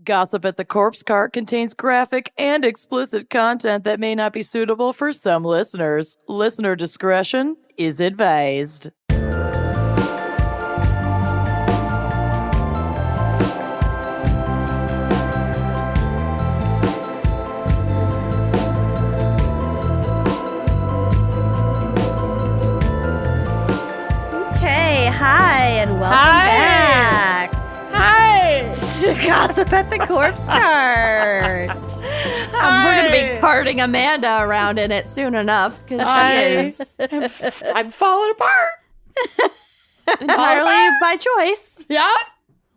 Gossip at the Corpse Cart contains graphic and explicit content that may not be suitable for some listeners. Listener discretion is advised. Okay, hi, and welcome back. Hi. To Gossip at the Corpse Cart. Hi. We're going to be carting Amanda around in it soon enough because she is I'm falling apart. entirely by choice. Yeah.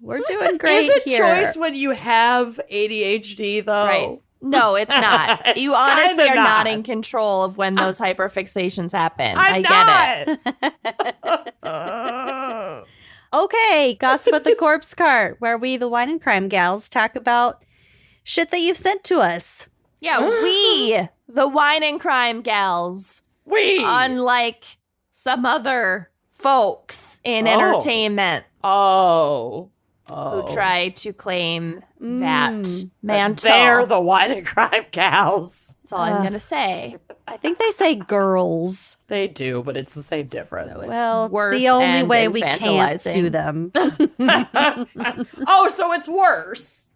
We're doing great Is it here. choice when you have ADHD, though? Right. No, it's not. It's You honestly kinda are not not. in control of when those hyperfixations happen. I'm I get it. not. Okay, Gossip at the Corpse Cart, where we, the wine and crime gals, talk about shit that you've sent to us. Yeah, we, the wine and crime gals, We. unlike some other folks in Oh. entertainment Oh. who try to claim that mantle. They're the wine and crime gals. That's all I'm going to say. I think they say girls. They do, but it's the same difference. So it's Well, it's worse the only and way we can't infantilizing. sue them. Oh, so it's worse.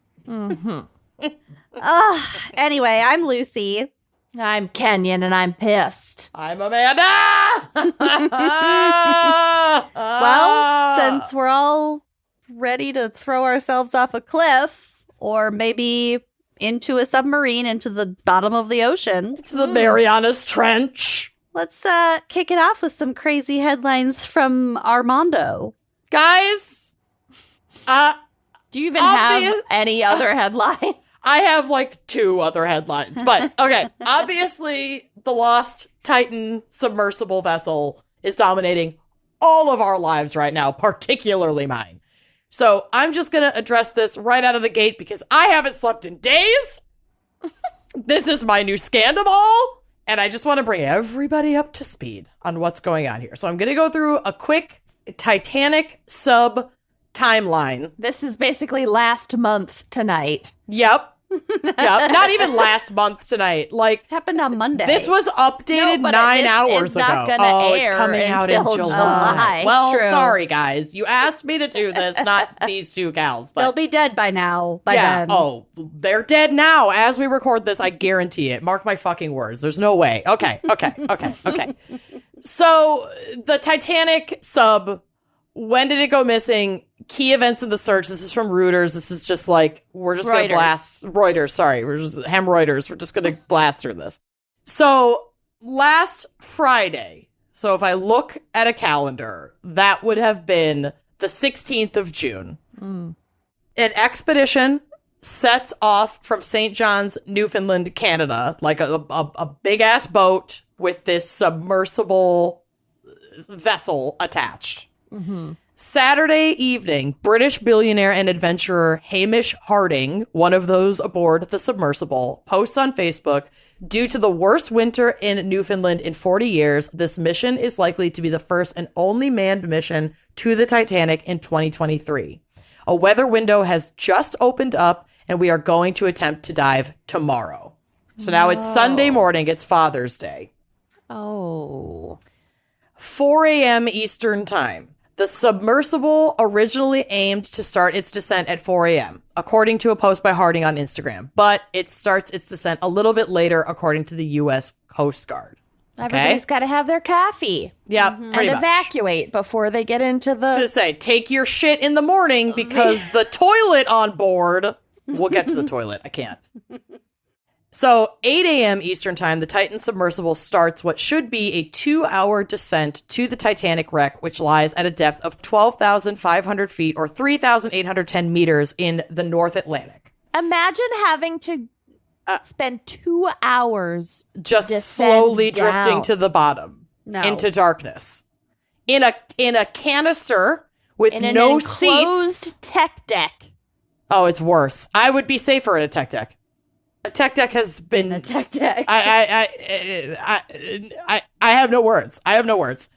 Anyway, I'm Lucy. I'm Kenyon and I'm pissed. I'm Amanda. Well, since we're all ready to throw ourselves off a cliff or maybe into a submarine into the bottom of the ocean, It's the Marianas Trench. let's kick it off with some crazy headlines from Armando. Guys, Do you even Obvious- have any other headline? I have like two other headlines, but okay. Obviously, the Lost Titan submersible vessel is dominating all of our lives right now, particularly mine. So I'm just going to address this right out of the gate because I haven't slept in days. This is my new scandal, and I just want to bring everybody up to speed on what's going on here. So I'm going to go through a quick Titanic sub timeline. This is basically last month tonight. Yep. Yep. Not even last month tonight. Like, Happened on Monday. this was updated No, but 9 it's hours not ago. gonna Oh, air it's coming out in until July. July. Well, True. sorry, guys. You asked me to do this, not these two gals. They'll But be dead by now. By yeah. then. Oh, they're dead now as we record this. I guarantee it. Mark my fucking words. There's no way. Okay. So the Titanic sub, when did it go missing? Key events in the search. This is from Reuters. This is just like, we're just going to Reuters. blast. Reuters, sorry. We're just Reuters. We're just going to blast through this. So last Friday, so if I look at a calendar, that would have been the 16th of June. An expedition sets off from St. John's, Newfoundland, Canada, like a big-ass boat with this submersible vessel attached. Saturday evening, British billionaire and adventurer Hamish Harding, one of those aboard the submersible, posts on Facebook, "Due to the worst winter in Newfoundland in 40 years, this mission is likely to be the first and only manned mission to the Titanic in 2023. A weather window has just opened up and we are going to attempt to dive tomorrow." So now it's Sunday morning, it's Father's Day. Oh. 4 a.m. Eastern Time. The submersible originally aimed to start its descent at 4 a.m., according to a post by Harding on Instagram, but it starts its descent a little bit later, according to the U.S. Coast Guard. Everybody's got to have their coffee Yeah, and pretty much. evacuate before they get into To the... say, take your shit in the morning because the toilet on board. We'll get to the toilet. I can't. So 8 a.m. Eastern Time, the Titan submersible starts what should be a 2-hour descent to the Titanic wreck, which lies at a depth of 12,500 feet or 3,810 meters in the North Atlantic. Imagine having to spend 2 hours Just descend slowly down. drifting to the bottom No. into darkness. In a canister with in an no enclosed seats. tech deck. Oh, it's worse. I would be safer at a tech deck. A tech deck has been. A tech deck. I have no words. I have no words.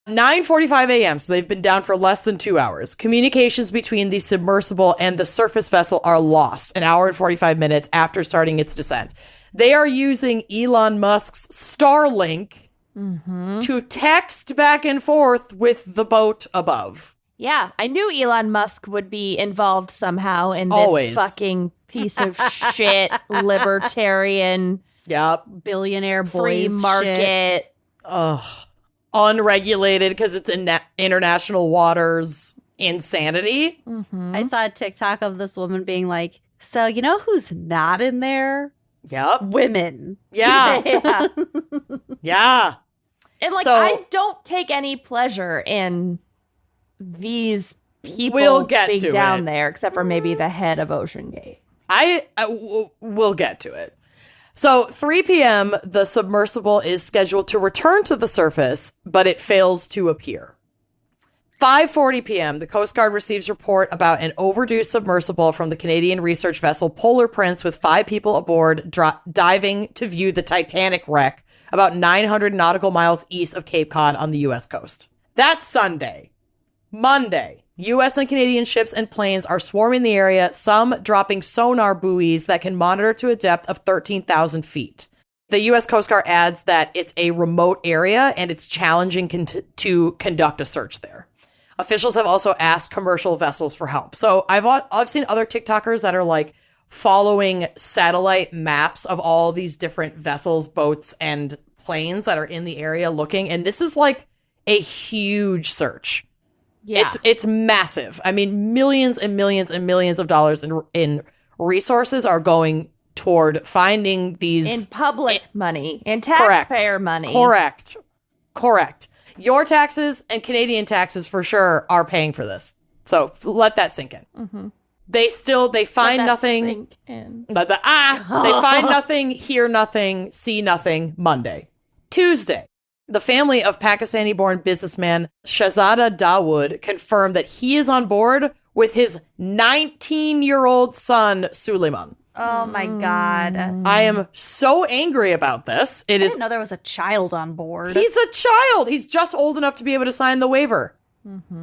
9:45 a.m., so they've been down for less than 2 hours. Communications between the submersible and the surface vessel are lost an hour and 45 minutes after starting its descent. They are using Elon Musk's Starlink to text back and forth with the boat above. Yeah, I knew Elon Musk would be involved somehow in this Always. fucking piece of shit, libertarian, Billionaire free boys market. shit. Ugh. Unregulated because it's in international waters insanity. I saw a TikTok of this woman being like, so you know who's not in there? Yep. Women. Yeah. Yeah. Yeah. And like, So- I don't take any pleasure in these people We'll get being to down it. there, except for maybe the head of Ocean Gate. We'll get to it. So 3 p.m., the submersible is scheduled to return to the surface, but it fails to appear. 5:40 p.m., the Coast Guard receives report about an overdue submersible from the Canadian research vessel Polar Prince with 5 people aboard diving to view the Titanic wreck about 900 nautical miles east of Cape Cod on the U.S. coast. That's Sunday. Monday, U.S. and Canadian ships and planes are swarming the area, some dropping sonar buoys that can monitor to a depth of 13,000 feet. The U.S. Coast Guard adds that it's a remote area and it's challenging to conduct a search there. Officials have also asked commercial vessels for help. So I've seen other TikTokers that are like following satellite maps of all these different vessels, boats, and planes that are in the area looking. And this is like a huge search. Yeah. It's massive. I mean, millions and millions and millions of dollars in resources are going toward finding these in public money, in taxpayer money. Correct. Your taxes and Canadian taxes for sure are paying for this. So let that sink in. Mm-hmm. They find Let that nothing. sink in. They find nothing, hear nothing, see nothing. Monday. Tuesday. The family of Pakistani-born businessman Shahzada Dawood confirmed that he is on board with his 19-year-old son, Suleiman. Oh my God. I am so angry about this. I didn't know there was a child on board. He's a child. He's just old enough to be able to sign the waiver.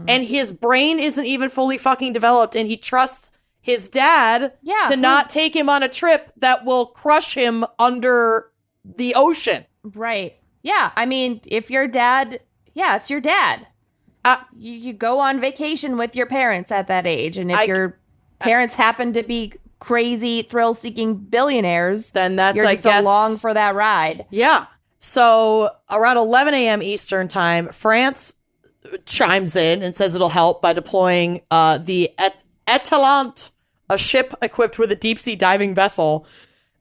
And his brain isn't even fully fucking developed, and he trusts his dad to not take him on a trip that will crush him under the ocean. Right. Yeah. I mean, if your dad, it's your dad. You go on vacation with your parents at that age. And if your parents happen to be crazy, thrill-seeking billionaires, then that's, you're I just guess, along for that ride. Yeah. So around 11 a.m. Eastern time, France chimes in and says it'll help by deploying the Etalante, a ship equipped with a deep-sea diving vessel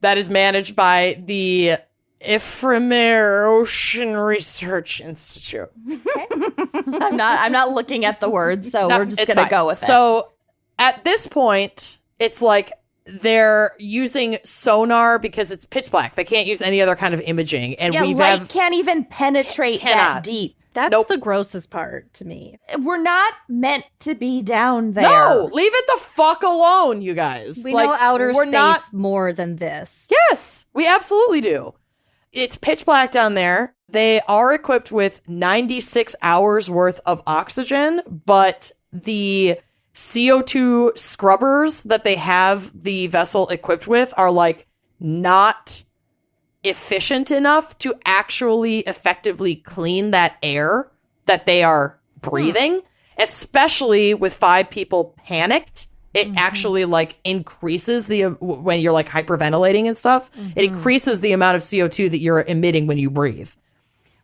that is managed by the Ephemer Ocean Research Institute. Okay. I'm not looking at the words, so we're just gonna go with it. So at this point, it's like they're using sonar because it's pitch black. They can't use any other kind of imaging, and light can't even penetrate that deep. That's the grossest part to me. We're not meant to be down there. No, leave it the fuck alone, you guys. We know outer space more than this. Yes, we absolutely do. It's pitch black down there. They are equipped with 96 hours worth of oxygen, but the CO2 scrubbers that they have the vessel equipped with are like not efficient enough to actually effectively clean that air that they are breathing, especially with 5 people panicked. It actually like increases the when you're like hyperventilating and stuff. It increases the amount of CO2 that you're emitting when you breathe.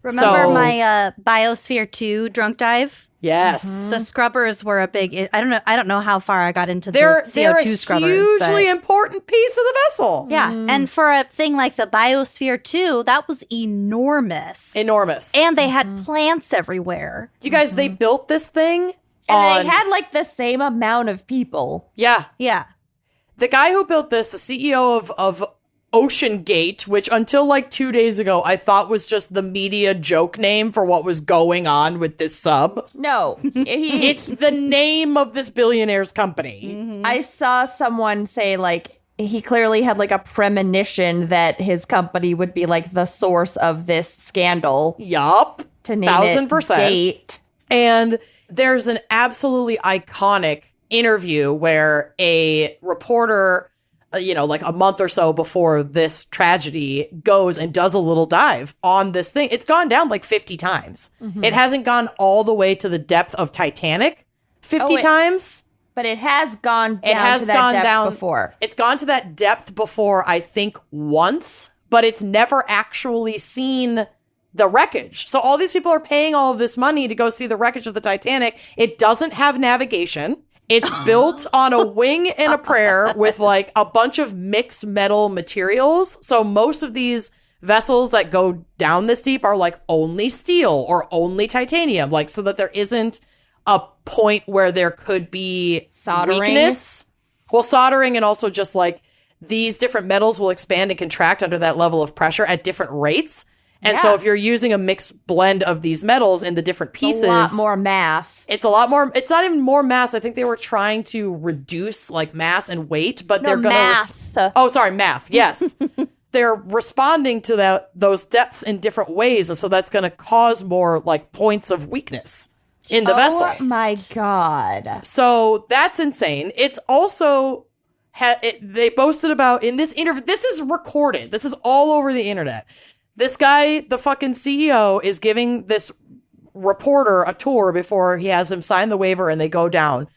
Remember my Biosphere 2 drunk dive? Yes. The scrubbers were a big. I don't know how far I got into the They're CO2 scrubbers. Hugely important piece of the vessel. Yeah, and for a thing like the Biosphere 2, that was enormous. And they had plants everywhere. You guys, they built this thing. And they had like the same amount of people. Yeah. Yeah. The guy who built this, the CEO of Ocean Gate, which until like 2 days ago, I thought was just the media joke name for what was going on with this sub. No. It's the name of this billionaire's company. I saw someone say like, he clearly had like a premonition that his company would be like the source of this scandal. Yup. to name it 1000%. date. And there's an absolutely iconic interview where a reporter, like a month or so before this tragedy, goes and does a little dive on this thing. It's gone down like 50 times. It hasn't gone all the way to the depth of Titanic 50 times. But it has gone down to that depth before. It's gone to that depth before, I think, once, but it's never actually seen the wreckage. So all these people are paying all of this money to go see the wreckage of the Titanic. It doesn't have navigation. It's built on a wing and a prayer with like a bunch of mixed metal materials. So most of these vessels that go down this deep are like only steel or only titanium, like so that there isn't a point where there could be soldering. Weakness. Well, soldering, and also just like these different metals will expand and contract under that level of pressure at different rates. And so if you're using a mixed blend of these metals in the different pieces, a lot more mass. It's a lot more. It's not even more mass. I think they were trying to reduce like mass and weight, but they're going to. Math. Yes. They're responding to those depths in different ways. And so that's going to cause more like points of weakness in the vessel. Oh my God. So that's insane. It's also, they boasted about in this interview, this is recorded. This is all over the internet. This guy, the fucking CEO, is giving this reporter a tour before he has him sign the waiver and they go down.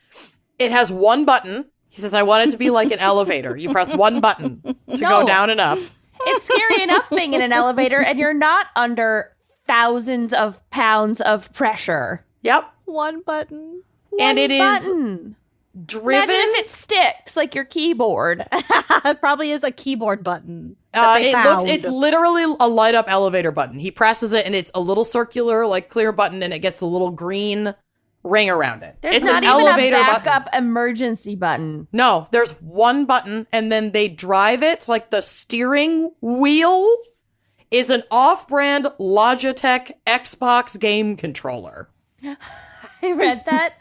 It has one button. He says, I want it to be like an elevator. You press one button to go down and up. It's scary enough being in an elevator and you're not under thousands of pounds of pressure. Yep. One button. And it is driven. Imagine if it sticks like your keyboard. It probably is a keyboard button. It's literally a light up elevator button. He presses it and it's a little circular, like clear button, and it gets a little green ring around it. There's it's not an even elevator a backup button. emergency button. No, there's one button, and then they drive it like the steering wheel is an off-brand Logitech Xbox game controller. I read that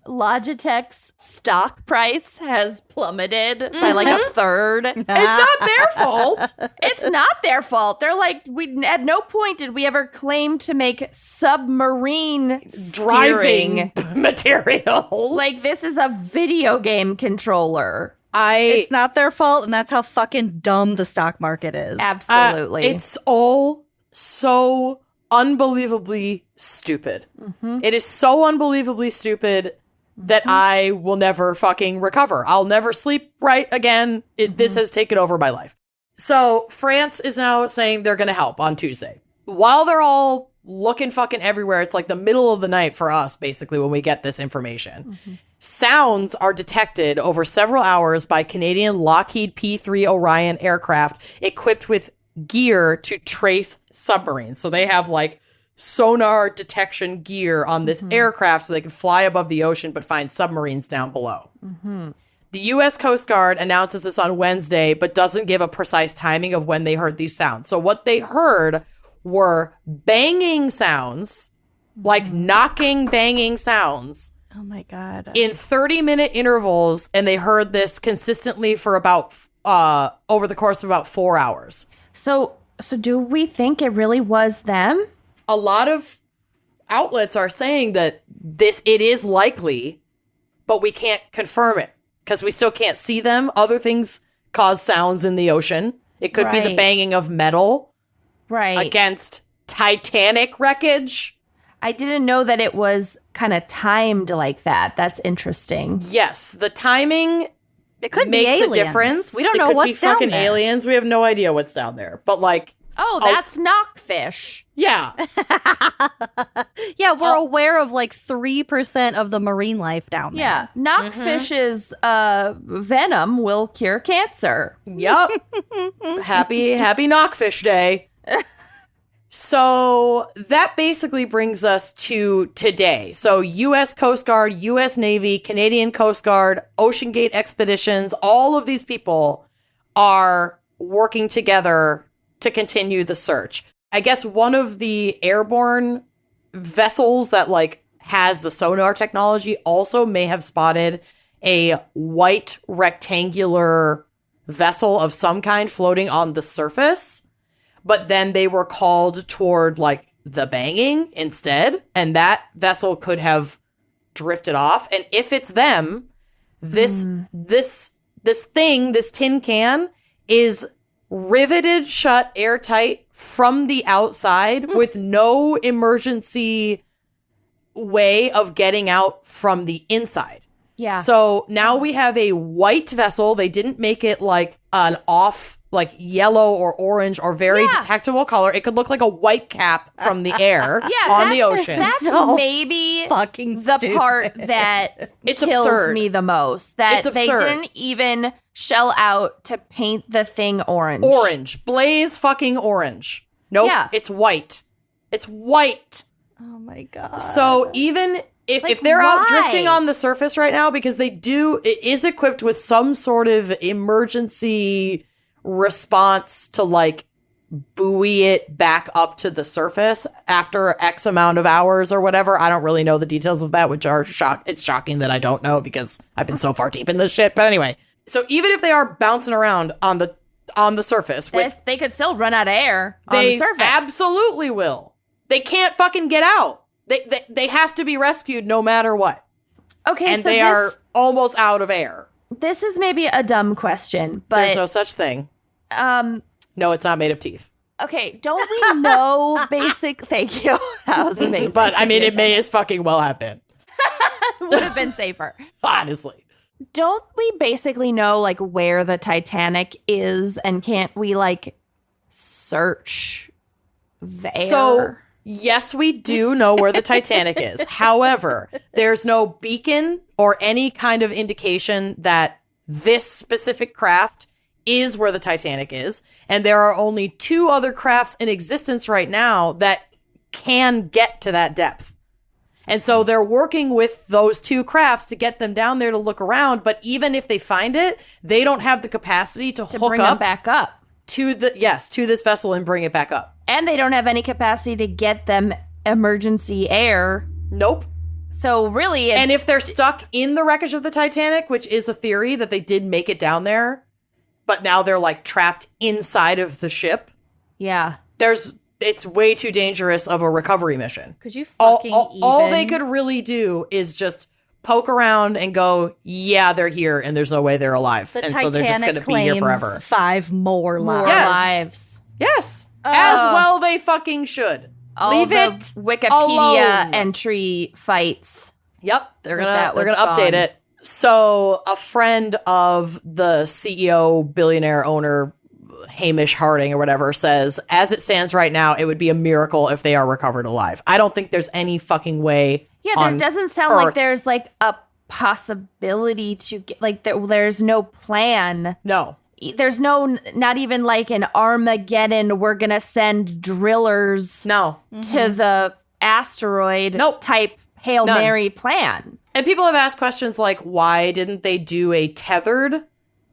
Logitech's stock price has plummeted by like a third. It's not their fault. It's not their fault. They're like, we at no point did we ever claim to make submarine driving materials. Like, this is a video game controller. It's not their fault, and that's how fucking dumb the stock market is. Absolutely. It's all so unbelievably stupid. It is so unbelievably stupid that I will never fucking recover. I'll never sleep right again. This has taken over my life. So France is now saying they're going to help on Tuesday. While they're all looking fucking everywhere, it's like the middle of the night for us, basically, when we get this information. Sounds are detected over several hours by Canadian Lockheed P-3 Orion aircraft equipped with gear to trace submarines. So they have like sonar detection gear on this aircraft so they can fly above the ocean but find submarines down below. The U.S. Coast Guard announces this on Wednesday but doesn't give a precise timing of when they heard these sounds. So what they heard were banging sounds, like knocking, banging sounds. Oh my God. In 30-minute intervals, and they heard this consistently for about over the course of about 4 hours. So do we think it really was them? A lot of outlets are saying that it is likely, but we can't confirm it because we still can't see them. Other things cause sounds in the ocean. It could be the banging of metal against Titanic wreckage. I didn't know that it was kind of timed like that. That's interesting. Yes, the timing it could makes be a difference. We don't know what's down fucking there. aliens. We have no idea what's down there. But like, that's knockfish. Yeah. Yeah, we're aware of like 3% of the marine life down there. Yeah, knockfish's venom will cure cancer. Yep. Happy Knockfish Day. So that basically brings us to today. So U.S. Coast Guard, U.S. Navy, Canadian Coast Guard, Ocean Gate Expeditions, all of these people are working together to continue the search. I guess one of the airborne vessels that like has the sonar technology also may have spotted a white rectangular vessel of some kind floating on the surface. But then they were called toward like the banging instead, and that vessel could have drifted off. And if it's them, this tin can is riveted shut airtight from the outside with no emergency way of getting out from the inside. Yeah. So now we have a white vessel. They didn't make it like an off, like yellow or orange or very detectable color. It could look like a white cap from the air on the ocean. That's So maybe fucking the stupid. part that It's kills absurd. me the most. That It's they absurd. didn't even shell out to paint the thing orange. Orange. Blaze fucking orange. Nope. Yeah. It's white. It's white. Oh my God. So even if they're out drifting on the surface right now, because it is equipped with some sort of emergency response to like buoy it back up to the surface after X amount of hours or whatever. I don't really know the details of that, which are it's shocking that I don't know because I've been so far deep in this shit. But anyway, so even if they are bouncing around on the surface, They could still run out of air on they the surface. absolutely will. They can't fucking get out. They have to be rescued no matter what. Okay, And so they are almost out of air. this is maybe a dumb question, but There's no such thing. No, it's not made of teeth. okay, don't we know basic? Thank you. That was amazing. But I mean, it may as fucking well have been. would have been safer. Honestly. Don't we basically know like where the Titanic is, and can't we like search there? So, yes, we do know where the Titanic is. However, there's no beacon or any kind of indication that this specific craft is where the Titanic is. And there are only 2 other crafts in existence right now that can get to that depth. And so they're working with those 2 crafts to get them down there to look around. But even if they find it, they don't have the capacity to hook bring them up back up. to this vessel and bring it back up. And they don't have any capacity to get them emergency air. Nope. So really, it's, And if they're stuck in the wreckage of the Titanic, which is a theory that they did make it down there, but now they're like trapped inside of the ship, yeah, it's way too dangerous of a recovery mission. Could you fucking All they could really do is just poke around and go, yeah, they're here, and there's no way they're alive. The and Titanic so they're just going to be here forever. 5 more lives. Yes. lives. Yes. As well they fucking should. All Leave the it Wikipedia alone. entry fights. Yep, they're That gonna was update gone. it. So a friend of the CEO, billionaire owner, Hamish Harding or whatever, says, as it stands right now, it would be a miracle if they are recovered alive. I don't think there's any fucking way. Yeah, there on doesn't sound like Earth. there's like a possibility to get like there's no plan. No. There's no, not even like an Armageddon, we're gonna send drillers No. to the asteroid Nope. type Hail None. Mary plan. And people have asked questions like, why didn't they do a tethered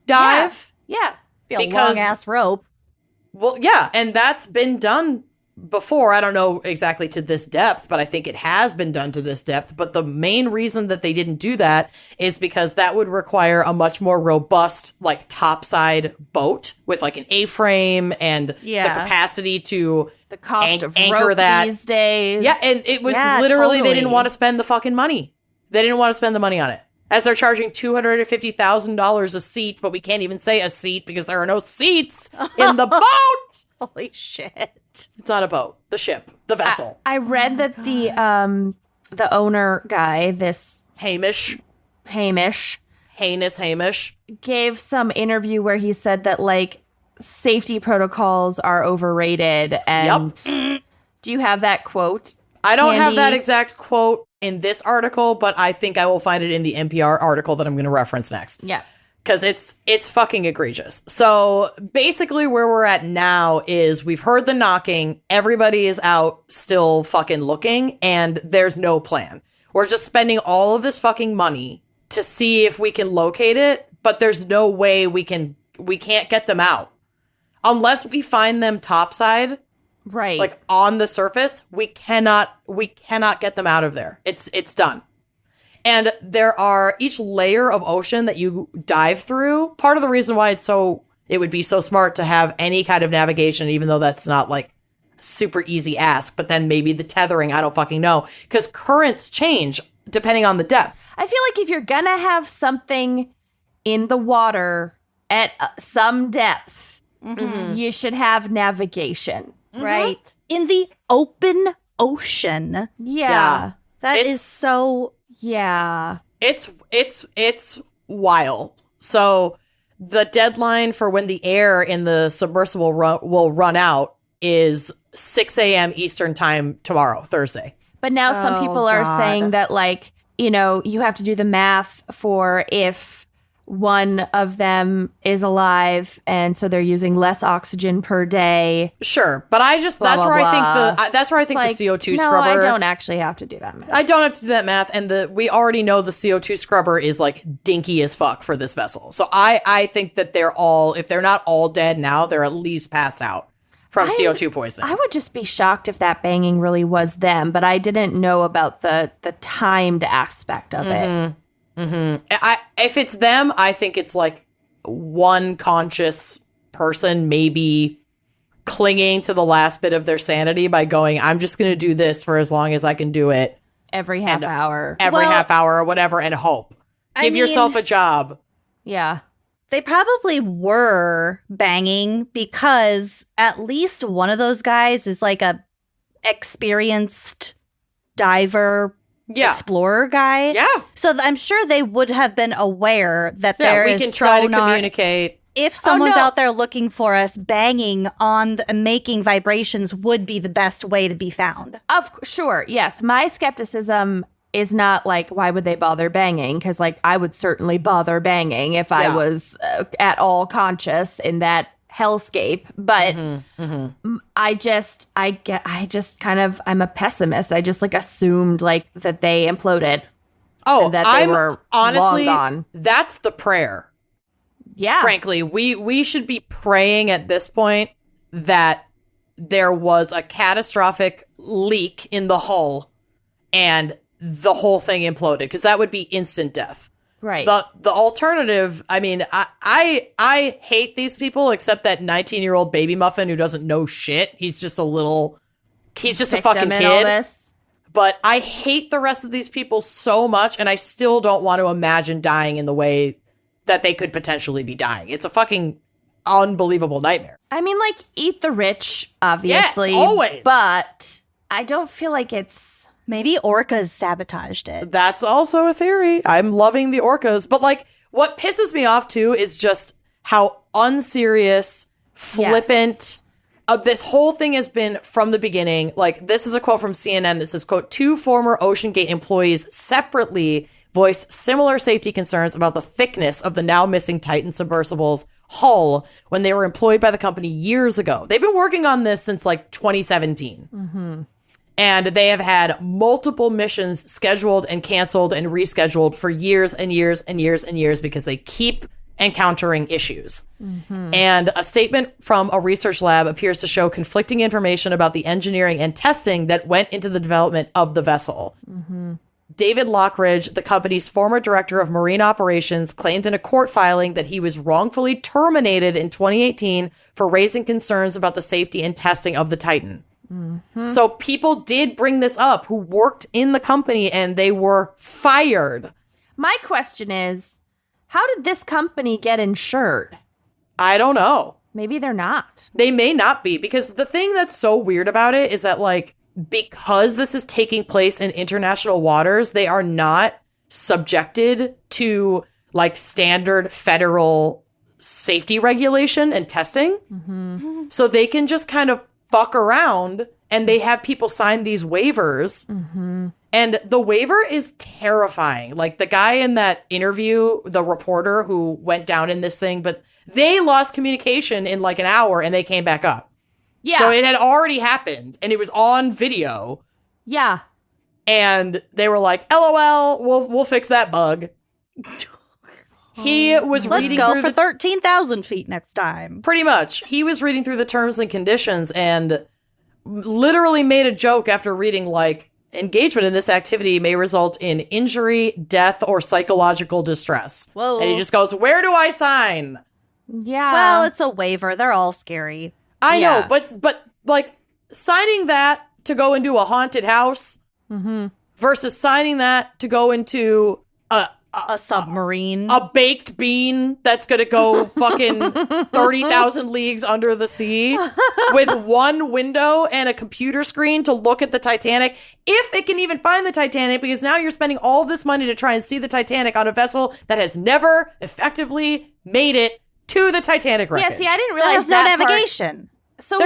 dive? Yeah. Be a Because- long ass rope. Well, yeah, and that's been done before. I don't know exactly to this depth, but I think it has been done to this depth. But the main reason that they didn't do that is because that would require a much more robust, like, topside boat with, like, an A-frame and the Yeah. capacity to The cost of anchor rope that. these days. Yeah, and it was Yeah, literally they totally. didn't want to spend the fucking money. They didn't want to spend the money on it. As they're charging $250,000 a seat, but we can't even say a seat because there are no seats in the boat. Holy shit. It's not a boat. The ship. The vessel. I read that the owner guy, this Hamish. Hamish, Heinous Hamish. gave some interview where he said that like safety protocols are overrated. And do you have that quote? I don't have that Handy? exact quote in this article, but I think I will find it in the NPR article that I'm going to reference next. Yeah. Because it's fucking egregious. So basically where we're at now is we've heard the knocking. Everybody is out still fucking looking, and there's no plan. We're just spending all of this fucking money to see if we can locate it, but there's no way we can't get them out. Unless we find them topside, Right. like on the surface, we cannot get them out of there. It's done. And there are each layer of ocean that you dive through. Part of the reason why it would be so smart to have any kind of navigation, even though that's not like super easy ask, but then maybe the tethering, I don't fucking know, because currents change depending on the depth. I feel like if you're gonna have something in the water at some depth, you should have navigation, right? In the open ocean. Yeah. That is so... Yeah. It's wild. So the deadline for when the air in the submersible will run out is 6 a.m. Eastern time tomorrow, Thursday. But now some people are saying that, like, you know, you have to do the math for if one of them is alive, and so they're using less oxygen per day. Sure, but I just that's where I think the CO2 scrubber. No, I don't actually have to do that math. I don't have to do that math, and we already know the CO2 scrubber is like dinky as fuck for this vessel. So I think that they're all, if they're not all dead now, they're at least passed out from CO2 poisoning. I would just be shocked if that banging really was them, but I didn't know about the timed aspect of it. If it's them, I think it's like one conscious person maybe clinging to the last bit of their sanity by going, I'm just going to do this for as long as I can do it. Every half hour. Half hour or whatever, and hope. Give yourself a job. Yeah. They probably were banging because at least one of those guys is like a experienced diver, explorer guy. Yeah. So I'm sure they would have been aware that we can try to communicate. If someone's out there looking for us, banging on making vibrations would be the best way to be found. Sure, yes. My skepticism is not like, why would they bother banging? Because, like, I would certainly bother banging if I was at all conscious in that hellscape. But I'm a pessimist. I just, like, assumed, like, that they imploded. Oh, and that they were honestly, long gone. That's the prayer. Yeah. Frankly, we should be praying at this point that there was a catastrophic leak in the hull and the whole thing imploded, because that would be instant death. Right. The alternative, I mean, I hate these people except that 19-year-old baby muffin who doesn't know shit. He's just a fucking kid. All this. But I hate the rest of these people so much, and I still don't want to imagine dying in the way that they could potentially be dying. It's a fucking unbelievable nightmare. I mean, like, eat the rich, obviously. Yes, always. But I don't feel like it's... Maybe orcas sabotaged it. That's also a theory. I'm loving the orcas. But, like, what pisses me off, too, is just how unserious, flippant... this whole thing has been from the beginning. Like, this is a quote from CNN. It says, quote, 2 former OceanGate employees separately voiced similar safety concerns about the thickness of the now missing Titan submersible's hull when they were employed by the company years ago. They've been working on this since, like, 2017. And they have had multiple missions scheduled and canceled and rescheduled for years and years and years and years because they keep encountering issues. And a statement from a research lab appears to show conflicting information about the engineering and testing that went into the development of the vessel. David Lockridge, the company's former director of marine operations, claimed in a court filing that he was wrongfully terminated in 2018 for raising concerns about the safety and testing of the Titan. So people did bring this up who worked in the company, and they were fired. My question is, how did this company get insured? I don't know. Maybe they're not. They may not be, because the thing that's so weird about it is that, like, because this is taking place in international waters, they are not subjected to, like, standard federal safety regulation and testing. So they can just kind of fuck around, and they have people sign these waivers. And the waiver is terrifying. Like, the guy in that interview, the reporter who went down in this thing, but they lost communication in like an hour and they came back up. Yeah. So it had already happened and it was on video. Yeah. And they were like, LOL, we'll fix that bug. He was reading Let's go through for 13,000 feet next time. Pretty much. He was reading through the terms and conditions and literally made a joke after reading, like, engagement in this activity may result in injury, death, or psychological distress. Whoa. And he just goes, where do I sign? Yeah. Well, it's a waiver. They're all scary. I know, but like, signing that to go into a haunted house versus signing that to go into A submarine. a baked bean that's going to go fucking 30,000 leagues under the sea with one window and a computer screen to look at the Titanic, if it can even find the Titanic, because now you're spending all this money to try and see the Titanic on a vessel that has never effectively made it to the Titanic wreckage. Yeah, see, I didn't That realize has no that part. navigation. So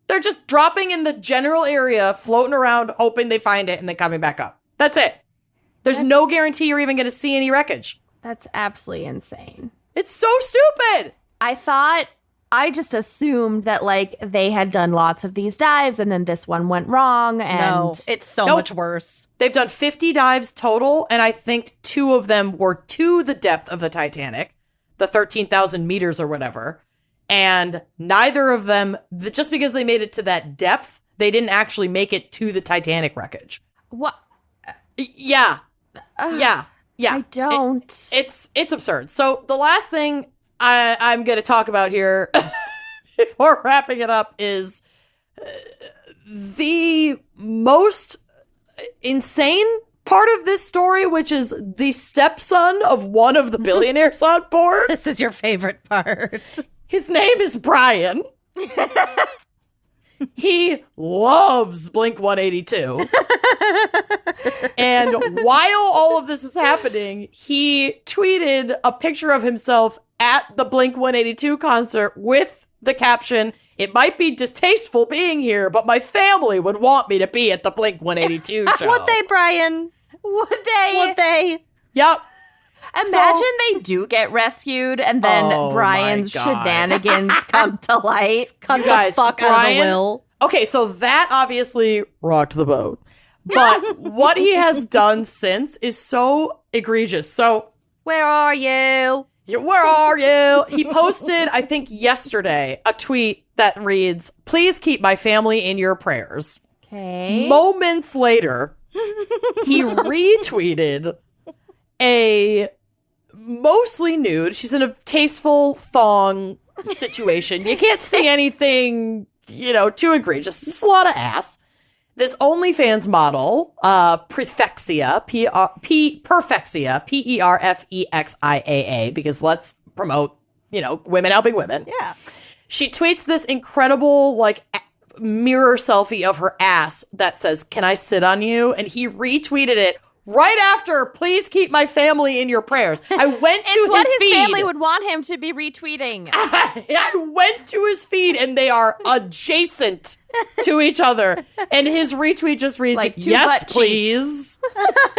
They're just dropping in the general area, floating around, hoping they find it, and then coming back up. That's it. There's no guarantee you're even going to see any wreckage. that's absolutely insane. It's so stupid. I just assumed that like they had done lots of these dives and then this one went wrong and No, it's so much worse. They've done 50 dives total, and I think 2 of them were to the depth of the Titanic, the 13,000 meters or whatever. And neither of them, just because they made it to that depth, they didn't actually make it to the Titanic wreckage. what Yeah. Yeah. I don't. It's absurd. So the last thing I'm going to talk about here before wrapping it up is the most insane part of this story, which is the stepson of one of the billionaires on board. This is your favorite part. His name is Brian. He loves Blink 182. And while all of this is happening, he tweeted a picture of himself at the Blink 182 concert with the caption, "It might be distasteful being here, but my family would want me to be at the Blink 182 show." Would they, Brian? Would they? Would they? Yep. Imagine they do get rescued and then Oh Brian's my God. shenanigans come to light. Cut You guys, the fuck out of Brian- the will. Okay, so that obviously rocked the boat. But what he has done since is so egregious. So, Where are you? where are you? He posted, I think yesterday, a tweet that reads, "Please keep my family in your prayers." Okay. Moments later, he retweeted a mostly nude. She's in a tasteful thong situation. You can't see anything, too egregious. Just a lot of ass. This OnlyFans model, Perfexia, Perfexia, Perfexiaa, because let's promote, women helping women. Yeah. She tweets this incredible, mirror selfie of her ass that says, "Can I sit on you?" And he retweeted it right after, "Please keep my family in your prayers." I went to It's what his his feed. family would want him to be retweeting. I went to his feed and they are adjacent to each other. And his retweet just reads, Like two "Yes, butt please."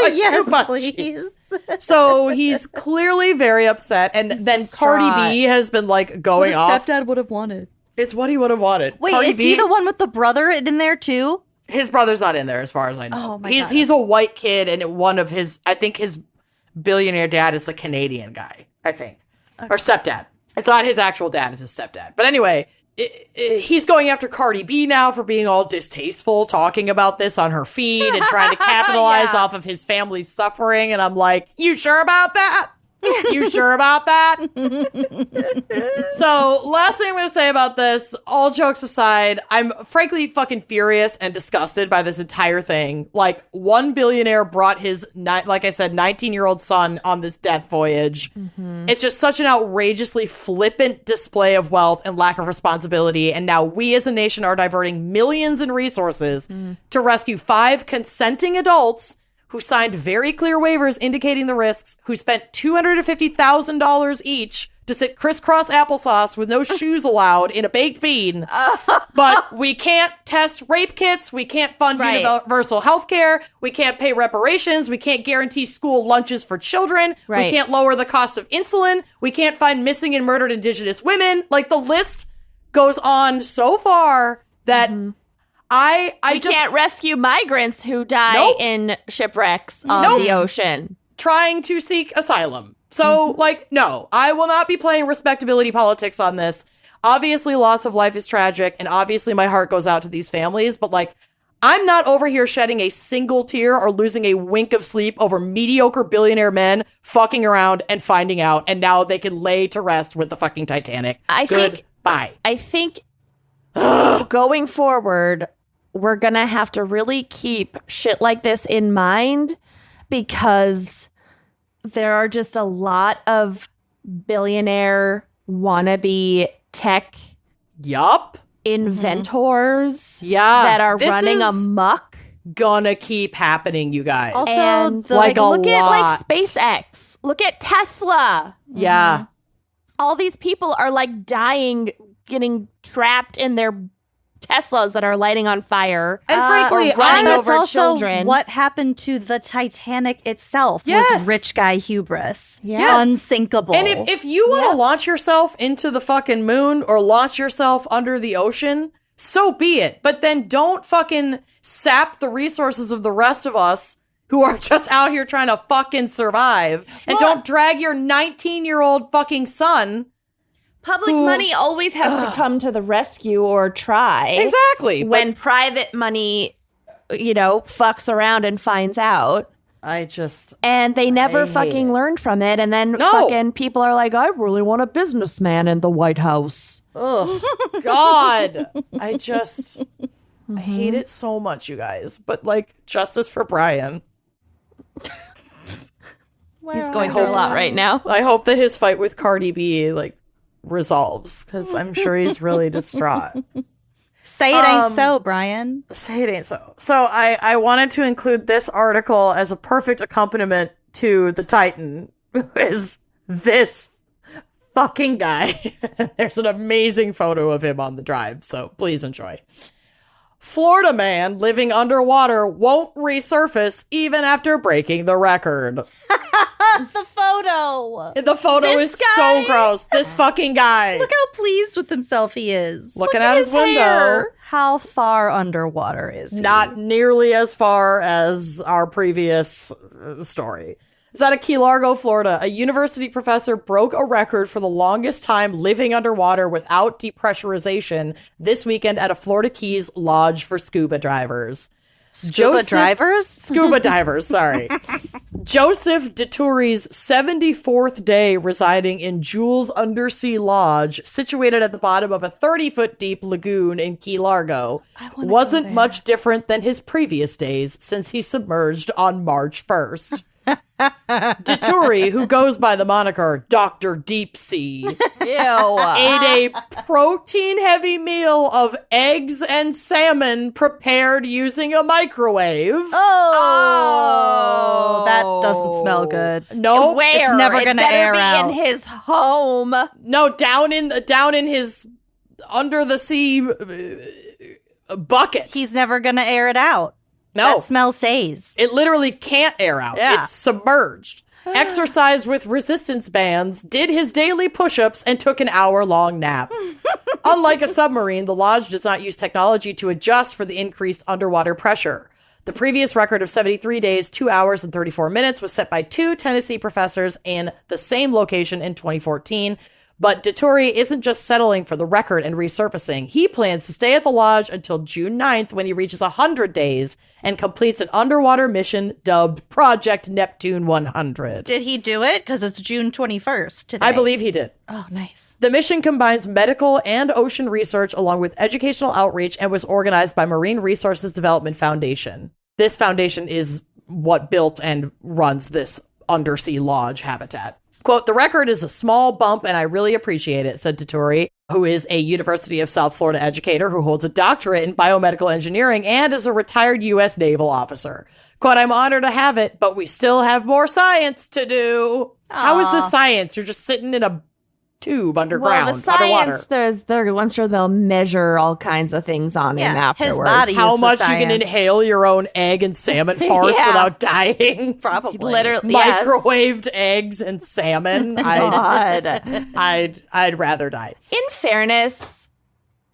Like Yes, two butt please. cheeks. So he's clearly very upset. And then Cardi distraught. B has been going off. Stepdad would have wanted. It's what he would have wanted. Wait, Cardi is B, he the one with the brother in there too? His brother's not in there as far as I know. Oh my God. He's a white kid, and I think his billionaire dad is the Canadian guy, I think. Or stepdad. It's not his actual dad, it's his stepdad. But anyway, he's going after Cardi B now for being all distasteful, talking about this on her feed and trying to capitalize off of his family's suffering. And I'm like, you sure about that? You sure about that? So, last thing I'm going to say about this, all jokes aside, I'm frankly fucking furious and disgusted by this entire thing. One billionaire brought his, 19-year-old son on this death voyage. Mm-hmm. It's just such an outrageously flippant display of wealth and lack of responsibility. And now we as a nation are diverting millions in resources to rescue 5 consenting adults who signed very clear waivers indicating the risks, who spent $250,000 each to sit crisscross applesauce with no shoes allowed in a baked bean. But we can't test rape kits. We can't fund universal health care. We can't pay reparations. We can't guarantee school lunches for children. Right. We can't lower the cost of insulin. We can't find missing and murdered Indigenous women. The list goes on so far that... I just can't rescue migrants who die Nope. in shipwrecks on the ocean. trying to seek asylum. So, no, I will not be playing respectability politics on this. Obviously, loss of life is tragic, and obviously my heart goes out to these families, but I'm not over here shedding a single tear or losing a wink of sleep over mediocre billionaire men fucking around and finding out, and now they can lay to rest with the fucking Titanic. I think going forward, we're going to have to really keep shit like this in mind because there are just a lot of billionaire wannabe tech inventors that are running amok. Gonna keep happening, you guys. Also, And like a look at lot. SpaceX. Look at Tesla. Yeah. All these people are like dying, getting trapped in their Teslas that are lighting on fire. And frankly, or running That's over also children. what happened to the Titanic itself Yes. was rich guy hubris. Yes. Unsinkable. And if you want to launch yourself into the fucking moon or launch yourself under the ocean, so be it. But then don't fucking sap the resources of the rest of us who are just out here trying to fucking survive. And don't drag your 19-year-old fucking son. Public money always has to come to the rescue or try. Exactly. When private money, fucks around and finds out. And they never fucking learned from it. And then fucking people are like, I really want a businessman in the White House. Oh, God. I hate it so much, you guys. But, like, justice for Brian. He's going through a lot right now. I hope that his fight with Cardi B, like, resolves, because I'm sure he's really distraught. Say it ain't so, Brian. Say it ain't so. So I wanted to include this article as a perfect accompaniment to the Titan, who is this fucking guy. There's an amazing photo of him on the drive, so please enjoy. Florida man living underwater won't resurface even after breaking the record. The photo. The photo is so gross. This fucking guy. Look how pleased with himself he is. Looking out his window. hair. How far underwater is he? Not nearly as far as our previous story. It's out of Key Largo, Florida. A university professor broke a record for the longest time living underwater without depressurization this weekend at a Florida Keys lodge for scuba divers. Scuba divers? Scuba divers, sorry. Joseph DeTuri's 74th day residing in Jules Undersea Lodge, situated at the bottom of a 30-foot deep lagoon in Key Largo, wasn't much different than his previous days since he submerged on March 1st. DeTuri, who goes by the moniker Dr. Deep Sea, ate a protein-heavy meal of eggs and salmon prepared using a microwave. Oh, that doesn't smell good. No, Where? It's never gonna air out. In his home. no, down in his under the sea bucket. He's never gonna air it out. No, That smell stays. it literally can't air out. Yeah. It's submerged. Exercised with resistance bands, did his daily push-ups, and took an hour-long nap. Unlike a submarine, the lodge does not use technology to adjust for the increased underwater pressure. The previous record of 73 days, 2 hours, and 34 minutes was set by two Tennessee professors in the same location in 2014. But DeTuri isn't just settling for the record and resurfacing. He plans to stay at the lodge until June 9th when he reaches 100 days and completes an underwater mission dubbed Project Neptune 100. Did he do it? Because it's June 21st today. I believe he did. Oh, nice. The mission combines medical and ocean research along with educational outreach and was organized by Marine Resources Development Foundation. This foundation is what built and runs this undersea lodge habitat. Quote, the record is a small bump and I really appreciate it, said DeTuri, who is a University of South Florida educator who holds a doctorate in biomedical engineering and is a retired U.S. naval officer. Quote, I'm honored to have it, but we still have more science to do. How is this science? You're just sitting in a tube underground, Well, the science, underwater. I'm sure they'll measure all kinds of things on him afterwards. his body How is the much you science. can inhale your own egg and salmon farts Yeah. without dying? Probably. Literally, yes. Microwaved eggs and salmon. God. I'd rather die. In fairness,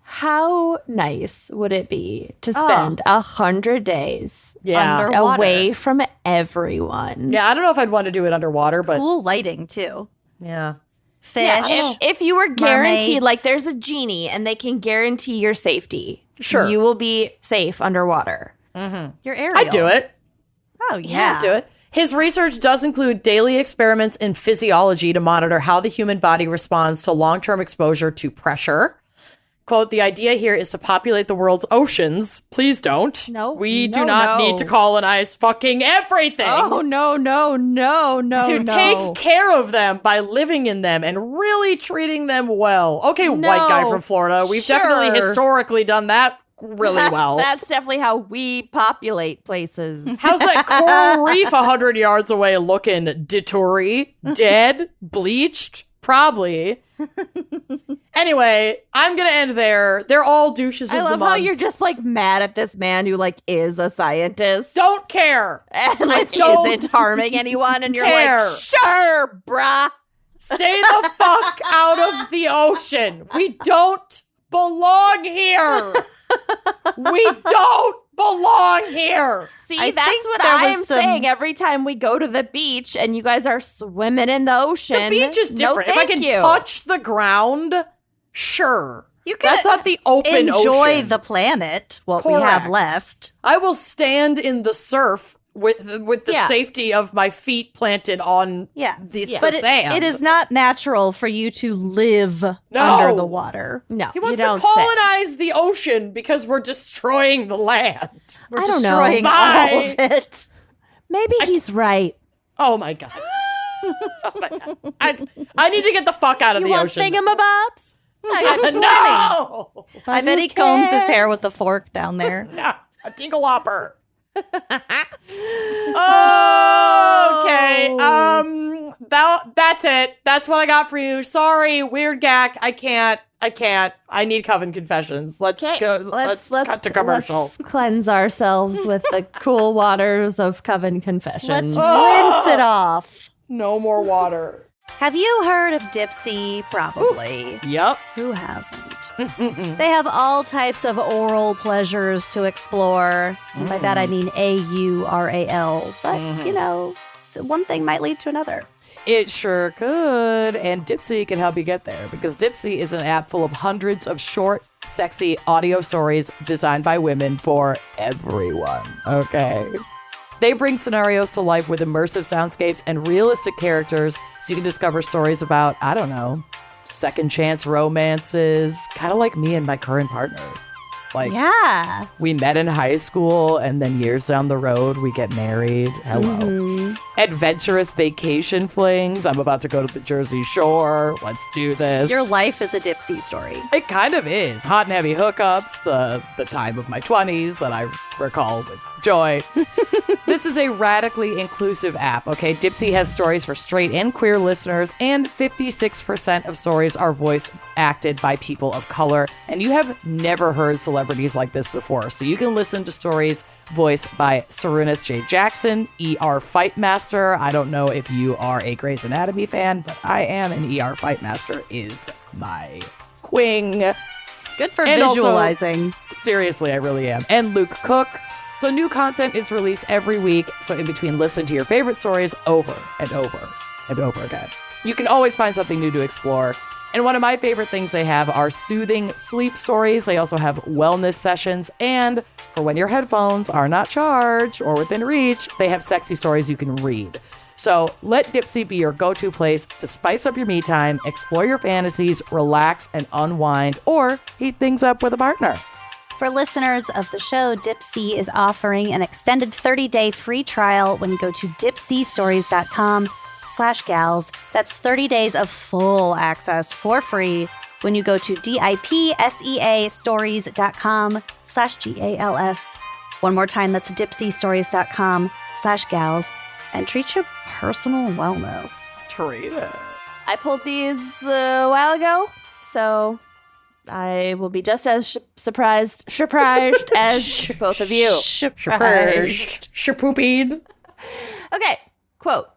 how nice would it be to spend 100 days Yeah. Underwater. away from everyone? Yeah, I don't know if I'd want to do it underwater, but Cool lighting, too. yeah. Fish. Yeah, if you were guaranteed, Mermaids. like there's a genie and they can guarantee your safety, Sure. you will be safe underwater. You're Ariel. I'd do it. Oh, yeah. I'd do it. His research does include daily experiments in physiology to monitor how the human body responds to long-term exposure to pressure. Quote, the idea here is to populate the world's oceans. Please don't. No. We do not need to colonize fucking everything. Oh, no. To take care of them by living in them and really treating them well. Okay, white guy from Florida. We've definitely historically done that really well. That's definitely how we populate places. How's that coral reef 100 yards away looking, Dittori? Dead? Bleached? Probably. Anyway, I'm going to end there. They're all douches of the month. I love how you're just like mad at this man who like is a scientist. Don't care. And like isn't harming anyone. And you're like, sure, bruh. Stay the fuck out of the ocean. We don't belong here. We don't belong here. See, that's what I'm saying every time we go to the beach and you guys are swimming in the ocean. The beach is different. No, if I can touch the ground, sure. You can That's not the open enjoy ocean. the planet, what we have left. I will stand in the surf with the safety of my feet planted on the but sand. It is not natural for you to live under the water. No, he wants to colonize the ocean because we're destroying the land. We're destroying all of it. Maybe he's right. Oh my god. Oh my god. I need to get the fuck out of the ocean. You want thingamabobs? I got 20. No! I bet he combs his hair with a fork down there. Yeah, a tinglehopper. Okay. That's it. That's what I got for you. Sorry, weird GACC. I can't. I need Coven Confessions. Let's go. Let's cut to commercial. Let's cleanse ourselves with the cool waters of Coven Confessions. Let's rinse it off. No more water. Have you heard of Dipsea? Probably. Yep. Who hasn't? They have all types of oral pleasures to explore. And by that I mean AURAL. But, you know, one thing might lead to another. It sure could. And Dipsea can help you get there because Dipsea is an app full of hundreds of short, sexy audio stories designed by women for everyone. Okay. They bring scenarios to life with immersive soundscapes and realistic characters so you can discover stories about, I don't know, second chance romances, kind of like me and my current partner. Like, yeah, we met in high school and then years down the road, we get married. Hello. Adventurous vacation flings. I'm about to go to the Jersey Shore. Let's do this. Your life is a Dipsea story. It kind of is. Hot and heavy hookups, the time of my 20s that I recall with joy. This is a radically inclusive app, okay? Dipsea has stories for straight and queer listeners, and 56% of stories are voiced acted by people of color. And you have never heard celebrities like this before. So you can listen to stories voiced by Sarunas J. Jackson, ER Fight Master. I don't know if you are a Grey's Anatomy fan, but I am, and ER Fight Master is my queen. Good for And visualizing. Also, seriously, I really am. And Luke Cook. So new content is released every week. So in between, listen to your favorite stories over and over and over again. You can always find something new to explore. And one of my favorite things they have are soothing sleep stories. They also have wellness sessions. And for when your headphones are not charged or within reach, they have sexy stories you can read. So let Dipsea be your go-to place to spice up your me time, explore your fantasies, relax and unwind, or heat things up with a partner. For listeners of the show, Dipsea is offering an extended 30-day free trial when you go to dipseastories.com/gals. That's 30 days of full access for free when you go to dipseastories.com/gals. One more time, that's dipseastories.com/gals. And treat your personal wellness. Tarita. I pulled these a while ago, so I will be just as surprised as both of you. Surprised. Shapoopied. Okay, quote.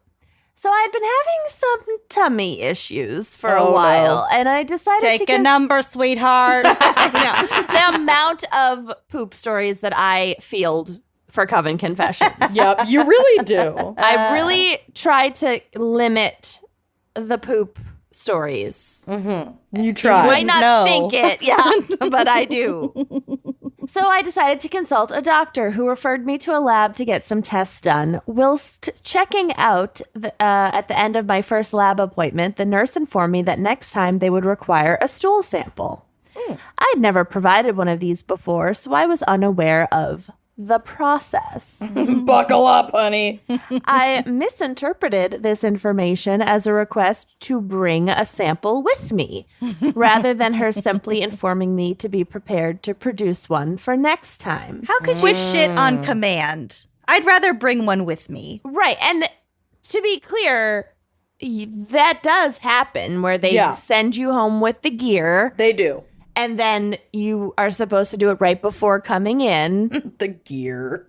So I'd been having some tummy issues for a while, and I decided to Take a number, sweetheart. I know. The amount of poop stories that I field for Coven Confessions. Yep, you really do. I really try to limit the poop stories. You try. You might not think it, but I do. So I decided to consult a doctor who referred me to a lab to get some tests done. Whilst checking out at the end of my first lab appointment, the nurse informed me that next time they would require a stool sample. I'd never provided one of these before, so I was unaware of the process. Buckle up, honey. I misinterpreted this information as a request to bring a sample with me, rather than her simply informing me to be prepared to produce one for next time. How could you shit on command? I'd rather bring one with me. Right. And to be clear, that does happen where they send you home with the gear. They do. And then you are supposed to do it right before coming in. The gear.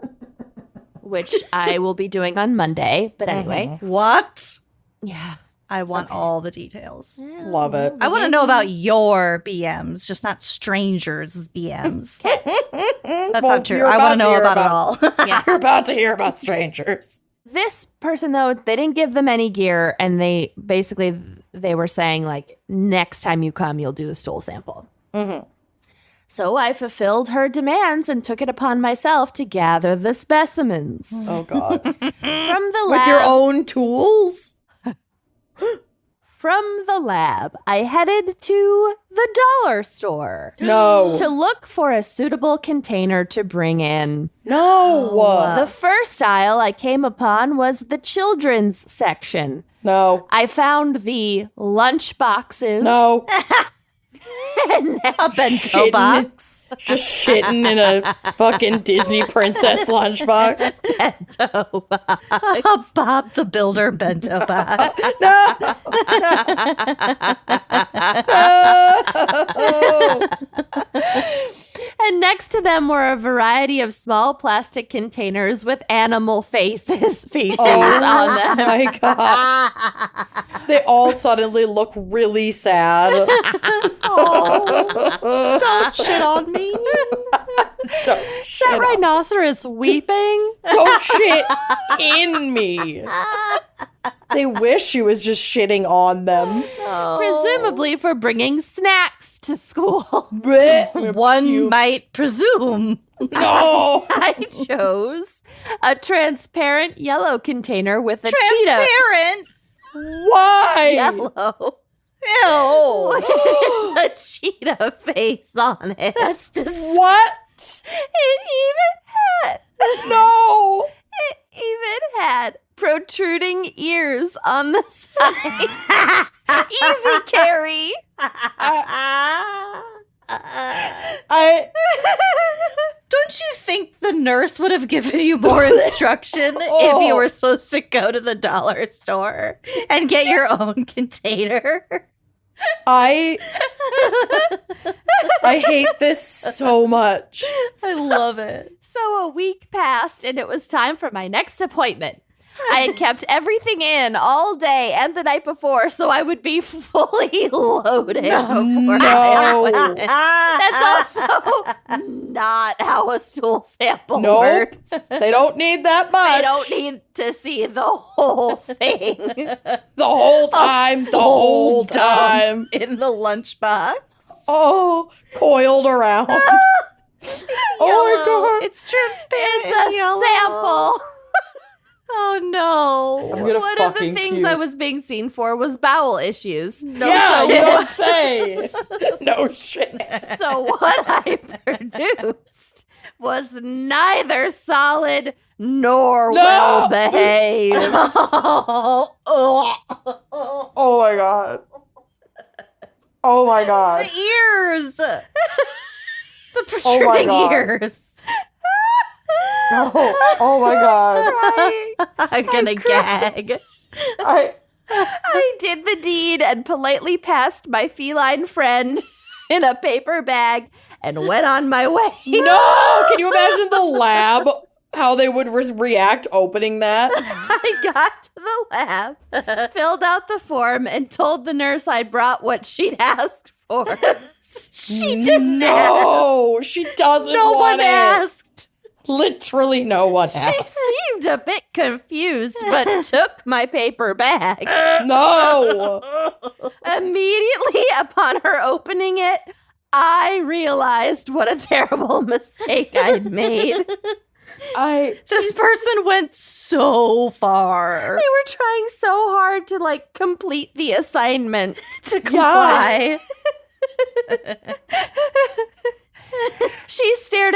Which I will be doing on Monday. But anyway. What? Yeah. I want all the details. Love it. I want to know about your BMs, just not strangers' BMs. That's not true. I want to know about it all. Yeah. You're about to hear about strangers. This person, though, they didn't give them any gear. And they were saying, like, next time you come, you'll do a stool sample. Mm-hmm. So I fulfilled her demands and took it upon myself to gather the specimens. Oh, God. From the lab. With your own tools? From the lab, I headed to the dollar store. No. To look for a suitable container to bring in. No. The first aisle I came upon was the children's section. No. I found the lunchboxes. No. And a bento box. Just shitting in a fucking Disney princess lunchbox. Bento box. A Bob the Builder bento box. No. And next to them were a variety of small plastic containers with animal faces on them. Oh my God. They all suddenly look really sad. Don't shit on me. Don't That shit rhinoceros weeping. Don't shit in me. They wish she was just shitting on them. Presumably for bringing snacks to school. One might presume. No. I chose a transparent yellow container with a cheetah. Transparent. Why? Yellow. Ew. A cheetah face on it. That's disgusting. What? It No. even had protruding ears on the side. Easy carry. Don't you think the nurse would have given you more instruction if you were supposed to go to the dollar store and get your own container? I hate this so much. I love it. So a week passed and it was time for my next appointment. I had kept everything in all day and the night before so I would be fully loaded before No. That's also not how a stool sample Nope. works. They don't need that much. They don't need to see the whole thing. The whole time. The whole time. In the lunchbox. Oh, coiled around. Oh my God. It's transparent. It's a sample. Oh no. I'm gonna One of the fucking things puke. I was being seen for was bowel issues. Yeah, you don't say. No shit. So what I produced was neither solid nor well behaved. Oh my God. Oh my God. The ears. The Oh my protruding God. ears. No. Oh my God. I'm gonna gag. I did the deed and politely passed my feline friend in a paper bag and went on my way. No! Can you imagine the lab? How they would react opening that? I got to the lab, filled out the form, and told the nurse I brought what she'd asked for. She didn't ask. No, she doesn't No want one it. asked. Literally no one She asked. seemed a bit confused, but took my paper bag. No. Immediately upon her opening it, I realized what a terrible mistake I'd made. This person went so far They were trying so hard to complete the assignment. to comply.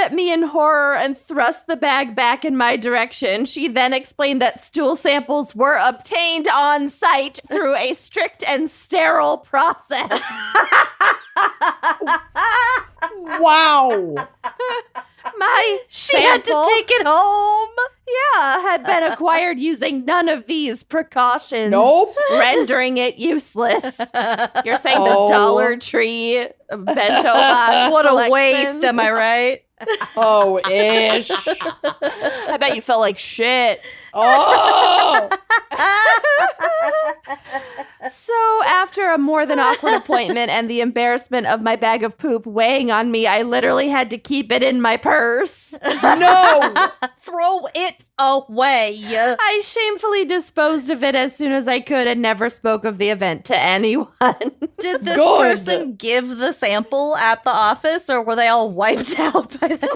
at me in horror and thrust the bag back in my direction. She then explained that stool samples were obtained on site through a strict and sterile process. Wow. She had to take it home. Yeah, had been acquired using none of these precautions. Nope. Rendering it useless. You're saying the Dollar Tree bento box What selection? a waste, am I right? Oh, ish. I bet you felt like shit. Oh. So after a more than awkward appointment and the embarrassment of my bag of poop weighing on me, I literally had to keep it in my purse. No. Throw it away. I shamefully disposed of it as soon as I could and never spoke of the event to anyone. Did this Good. person give the sample at the office, or were they all wiped out by then?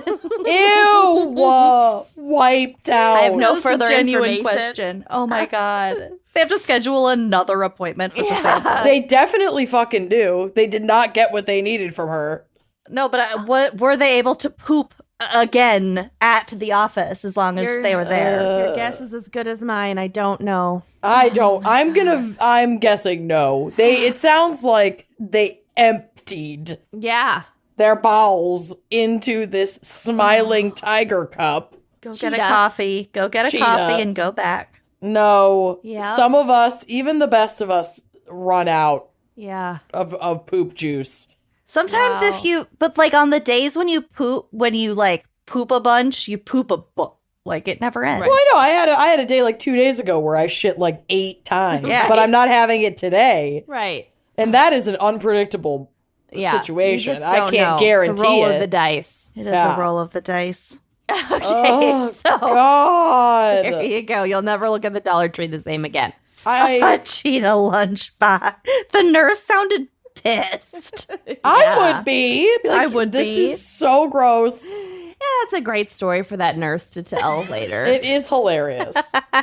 Ew. Wiped out. I have no That was further a genuine information. question. Oh my god. They have to schedule another appointment for the sample. They definitely fucking do. They did not get what they needed from her. No, but what were they able to poop again at the office as long as they were there? Your guess is as good as mine. I don't know. I don't. I'm guessing no. It sounds like they emptied Yeah. their bowels into this smiling tiger cup. Go get Cheetah. a coffee. Go get a Cheetah. coffee and go back. No. Yep. Some of us, even the best of us, run out Yeah. of poop juice. Sometimes Wow. but like on the days when you poop a bunch, you poop a book. Like it never ends. Right. Well, I know. I had a day like 2 days ago where I shit like 8 times, Yeah. but I'm not having it today. Right. And that is an unpredictable Yeah. situation. You just I don't can't know. guarantee it's a roll it. of the dice. It is Yeah. a roll of the dice. Okay. Oh, So God. there you go. You'll never look at the Dollar Tree the same again. A cheetah lunchbox. The nurse sounded pissed. I would be. Like, I would this be. is so gross. Yeah, that's a great story for that nurse to tell later. It is hilarious.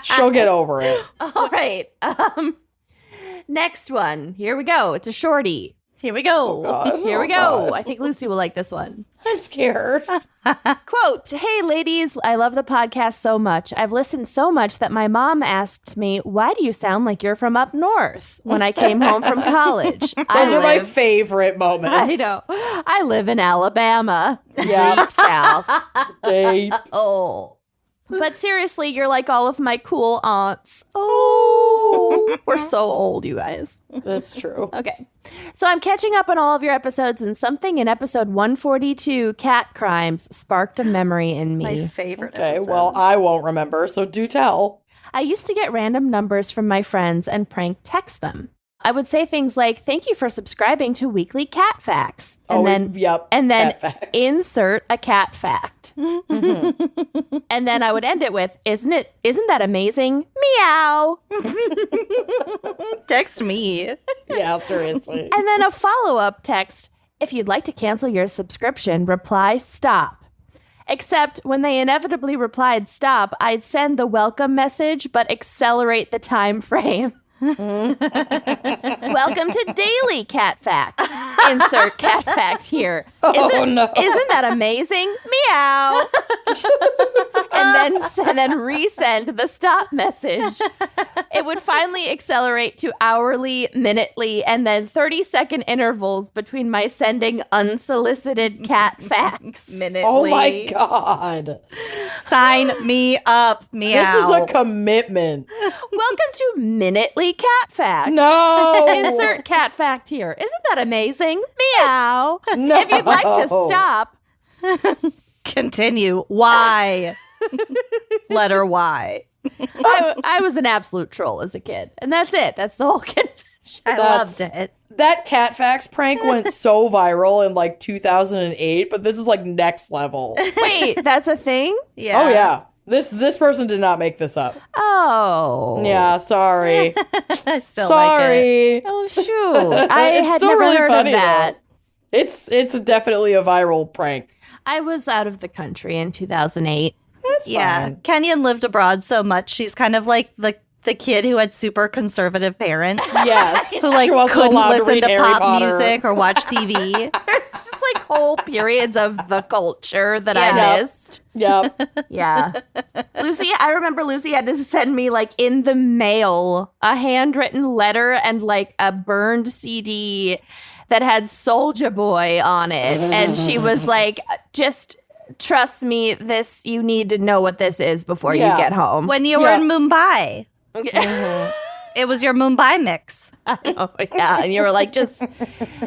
She'll get over it. All right. Next one. Here we go. It's a shorty. Here we go. God. Here we Oh, go. God. I think Lucy will like this one. I'm scared. Quote, "Hey ladies, I love the podcast so much. I've listened so much that my mom asked me, why do you sound like you're from up north when I came home from college? Those are my favorite moments. I know. I live in Alabama. Yeah. Deep south. Deep. Oh. But seriously, you're like all of my cool aunts. Oh, we're so old, you guys. That's true. Okay. So I'm catching up on all of your episodes, and something in episode 142, Cat Crimes, sparked a memory in me. My favorite Okay, episode. well, I won't remember, so do tell. I used to get random numbers from my friends and prank text them. I would say things like, "Thank you for subscribing to Weekly Cat Facts." And yep. and then cat facts. insert a cat fact. And then I would end it with, isn't that amazing? Meow. Text me. Yeah, seriously. And then a follow-up text, "If you'd like to cancel your subscription, reply stop." Except when they inevitably replied stop, I'd send the welcome message, but accelerate the time frame. Welcome to Daily Cat Facts. Insert cat fact here. Isn't that amazing? Meow. and then resend the stop message. It would finally accelerate to hourly, minutely, and then 30-second intervals between my sending unsolicited cat facts. Minutely. Oh my God. Sign me up. Meow. This is a commitment. Welcome to Minutely Cat Facts. No. Insert cat fact here. Isn't that amazing? Meow. No. If you'd like to stop, Continue. Y. Letter Y. I was an absolute troll as a kid. And that's it. That's the whole confession. I loved it. That cat facts prank went so viral in like 2008, but this is like next level. Wait, that's a thing? Yeah. Oh yeah. This person did not make this up. Oh. Yeah, sorry. I still like it. Sorry. Oh, shoot. I It's had still never really heard funny, of that. though. It's definitely a viral prank. I was out of the country in 2008. That's Yeah. fine. Kenyon lived abroad so much. She's kind of like the the kid who had super conservative parents. Yes. Who like She wasn't couldn't allowed listen read to Harry pop Potter. music or watch TV. There's just like whole periods of the culture that Yeah. I missed. Yep. Yeah. I remember Lucy had to send me like in the mail a handwritten letter and like a burned CD that had Soulja Boy on it. And she was like, just trust me, you need to know what this is before you get home. When you were in Mumbai. It was your Mumbai mix. Oh, yeah. And you were like,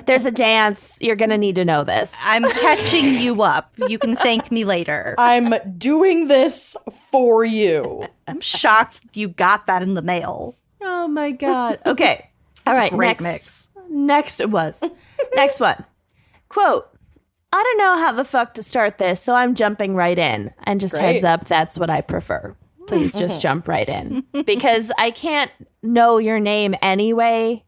there's a dance. You're going to need to know this. I'm catching you up. You can thank me later. I'm doing this for you. I'm shocked you got that in the mail. Oh, my God. Okay. All right. Great Next one. Quote, I don't know how the fuck to start this, so I'm jumping right in. And just heads up, that's what I prefer. Please just jump right in. Because I can't know your name anyway.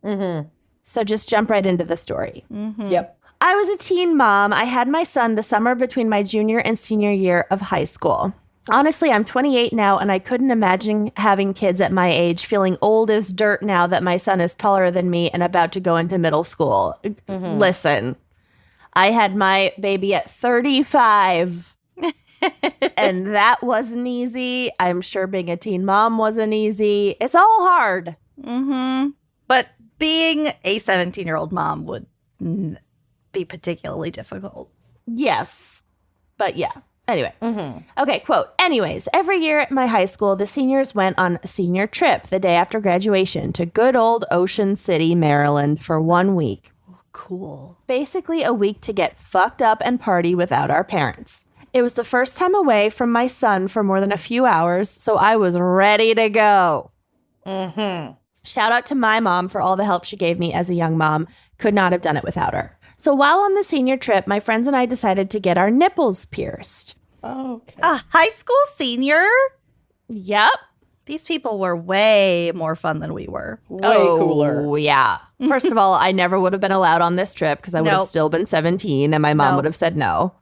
So just jump right into the story. Yep. I was a teen mom. I had my son the summer between my junior and senior year of high school. Honestly, I'm 28 now, and I couldn't imagine having kids at my age, feeling old as dirt now that my son is taller than me and about to go into middle school. Listen, I had my baby at 35. And that wasn't easy. I'm sure being a teen mom wasn't easy. It's all hard. But being a 17-year-old mom would be particularly difficult. Yes. But yeah. Anyway. Okay, quote. Anyways, every year at my high school, the seniors went on a senior trip the day after graduation to good old Ocean City, Maryland for 1 week. Cool. Basically a week to get fucked up and party without our parents. It was the first time away from my son for more than a few hours, so I was ready to go. Shout out to my mom for all the help she gave me as a young mom. Could not have done it without her. So while on the senior trip, my friends and I decided to get our nipples pierced. Okay. A high school senior? Yep. These people were way more fun than we were. Way cooler. Oh, yeah. First of all, I never would have been allowed on this trip because I would have Nope. still been 17 and my mom No. would have said no.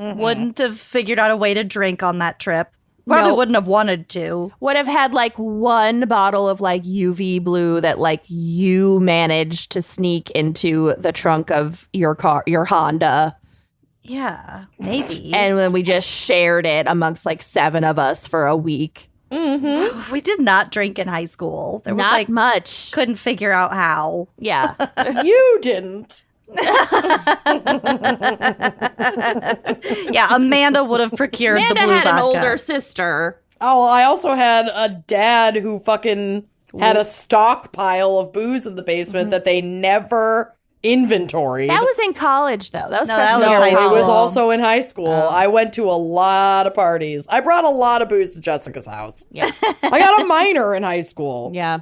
Wouldn't have figured out a way to drink on that trip. Probably Nope. wouldn't have wanted to. Would have had like one bottle of like UV blue that like you managed to sneak into the trunk of your car, your Honda. Yeah, maybe. And then we just shared it amongst like 7 of us for a week. We did not drink in high school. There was Not like much. couldn't figure out how. Yeah. You didn't. Yeah, Amanda would have procured Amanda the blue had an vodka. older sister. Oh, I also had a dad who fucking had a stockpile of booze in the basement that they never inventoried. That was in college, though. That was No, that freshman was year high of it school. was college. also in high school. I went to a lot of parties. I brought a lot of booze to Jessica's house. Yeah. I got a minor in high school. Yeah.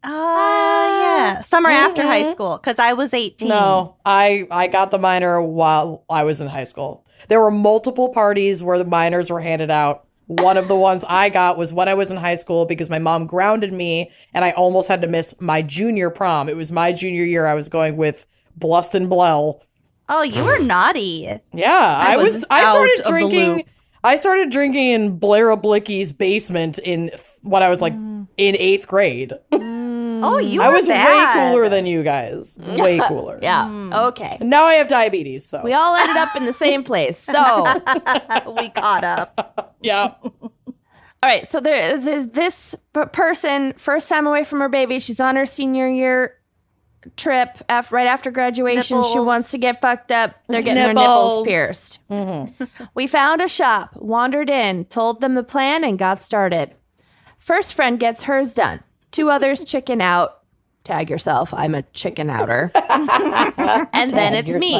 Yeah. Summer after high school, because I was 18. No, I got the minor while I was in high school. There were multiple parties where the minors were handed out. One of the ones I got was when I was in high school because my mom grounded me and I almost had to miss my junior prom. It was my junior year. I was going with Bluston Blell. Oh, you were naughty. Yeah, I was I out started of the drinking. loop. I started drinking in Blair Blicky's basement in when I was like in 8th grade. Oh, you were I was bad. way cooler than you guys. Way cooler. Yeah. Okay. And now I have diabetes, so We all ended up in the same place. So, We caught up. yeah. all right. So there's this person, first time away from her baby. She's on her senior year trip right after graduation. She Nipples. wants to get fucked up. They're getting their nipples pierced. We found a shop, wandered in, told them the plan, and got started. First friend gets hers done. 2 others chicken out. Tag yourself. I'm a chicken outer. And then it's me.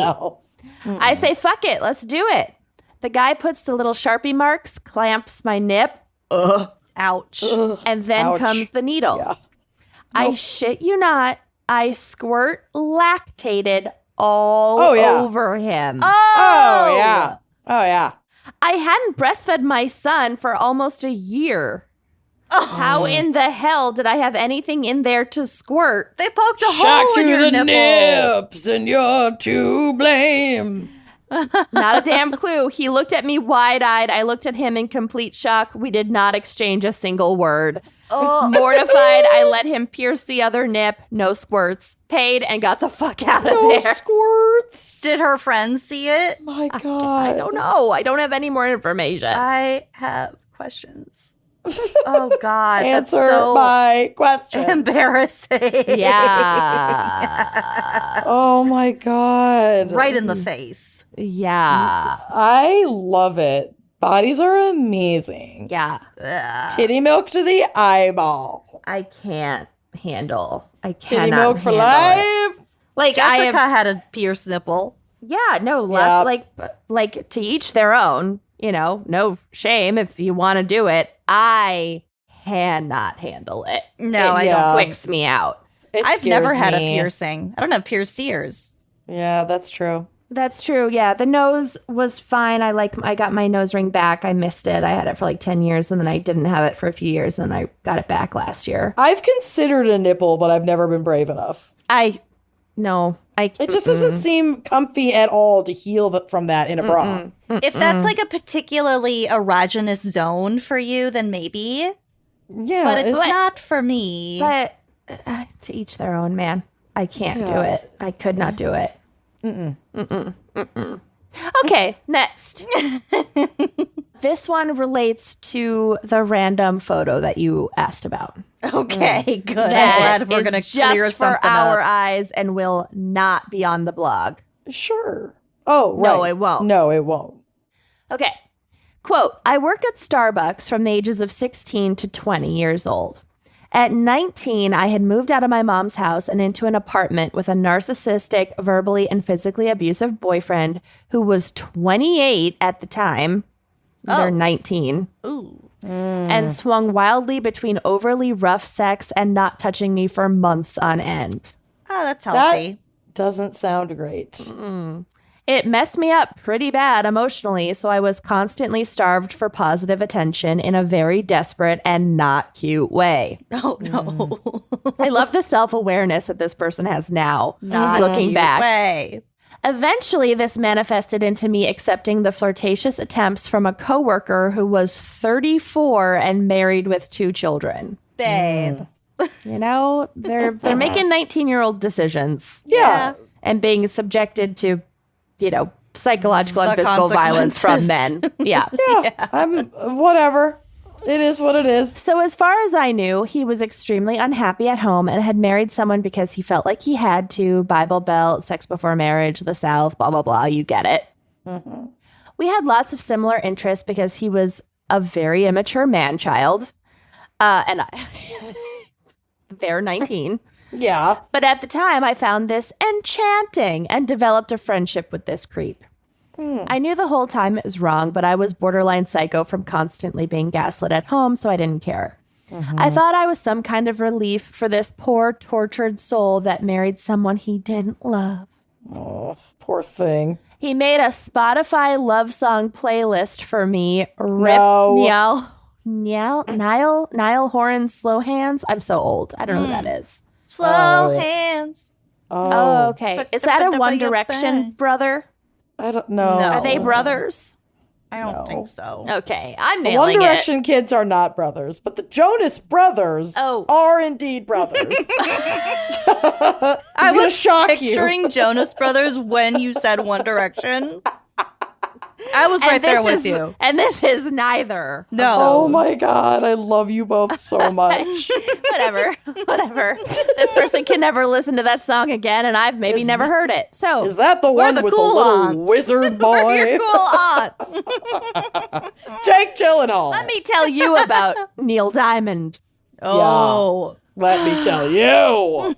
I say, fuck it. Let's do it. The guy puts the little Sharpie marks, clamps my nip, Ouch. and then Ouch. comes the needle. Yeah. I shit you not. I squirt lactated all Oh, yeah. over him. Oh yeah. Oh yeah. I hadn't breastfed my son for almost a year. How in the hell did I have anything in there to squirt? They poked a Shock hole in to your the nipple. nips, and you're to blame. Not a damn clue. He looked at me wide-eyed. I looked at him in complete shock. We did not exchange a single word. Mortified, I let him pierce the other nip. No squirts. Paid and got the fuck out of there. No squirts. Did her friends see it? My God. I don't know. I don't have any more information. I have questions. Oh God. Answer that's so my question. embarrassing. Yeah. Oh my God. Right in the face. Yeah. I love it. Bodies are amazing. Yeah. Ugh. Titty milk to the eyeball. I can't handle. I Titty cannot milk for handle it. life. Like Jessica had a pierced nipple. Yeah, no, Yep. like to each their own, you know, no shame if you want to do it. I cannot handle it. No, I it don't. squicks me out. It I've never scares had a me. piercing. I don't have pierced ears. Yeah, that's true. That's true. Yeah, the nose was fine. I got my nose ring back. I missed it. I had it for like 10 years and then I didn't have it for a few years and I got it back last year. I've considered a nipple, but I've never been brave enough. It It just doesn't seem comfy at all to heal from that in a bra. If that's like a particularly erogenous zone for you, then maybe. Yeah, But it's not for me. But to each their own, man. I can't do it. I could not do it. Okay, next. This one relates to the random photo that you asked about. Okay, good. I'm That glad we're is going to clear just for something our up. eyes and will not be on the blog. Sure. Oh, right. No, it won't. No, it won't. Okay. Quote, I worked at Starbucks from the ages of 16 to 20 years old. At 19, I had moved out of my mom's house and into an apartment with a narcissistic, verbally and physically abusive boyfriend who was 28 at the time. They're 19. Ooh. And swung wildly between overly rough sex and not touching me for months on end. Oh, that's healthy. That doesn't sound great. It messed me up pretty bad emotionally, so I was constantly starved for positive attention in a very desperate and not cute way. Oh, no. I love the self-awareness that this person has now, Not looking cute back. way. Eventually, this manifested into me accepting the flirtatious attempts from a coworker who was 34 and married with 2 children. Babe. You know, they're making 19-year-old decisions Yeah. and being subjected to, you know, psychological and The physical violence from men. Yeah. Yeah. I'm whatever. It is what it is. So as far as I knew, he was extremely unhappy at home and had married someone because he felt like he had to. Bible Belt, sex before marriage, the South, blah, blah, blah. You get it. Mm-hmm. We had lots of similar interests because he was a very immature man-child. And they're 19. Yeah. But at the time, I found this enchanting and developed a friendship with this creep. I knew the whole time it was wrong, but I was borderline psycho from constantly being gaslit at home, so I didn't care. I thought I was some kind of relief for this poor, tortured soul that married someone he didn't love. Oh, poor thing. He made a Spotify love song playlist for me. Rip No. Niall Horan's Slow Hands. I'm so old. I don't know who that is. Slow hands. Oh, okay. Is that a One Direction brother? I don't know. No. Are they brothers? I don't think so. Okay, I'm The nailing One Direction kids are not brothers, but the Jonas Brothers are indeed brothers. I was shock picturing Jonas Brothers when you said One Direction. I was right there with you. And this is neither. No. Oh my God, I love you both so much. Whatever. This person can never listen to that song again, and I've maybe never heard it. So Is that the one the with cool the little aunts. wizard boy? your cool aunts. Jake Gyllenhaal. Let me tell you about Neil Diamond. Oh. Let me tell you.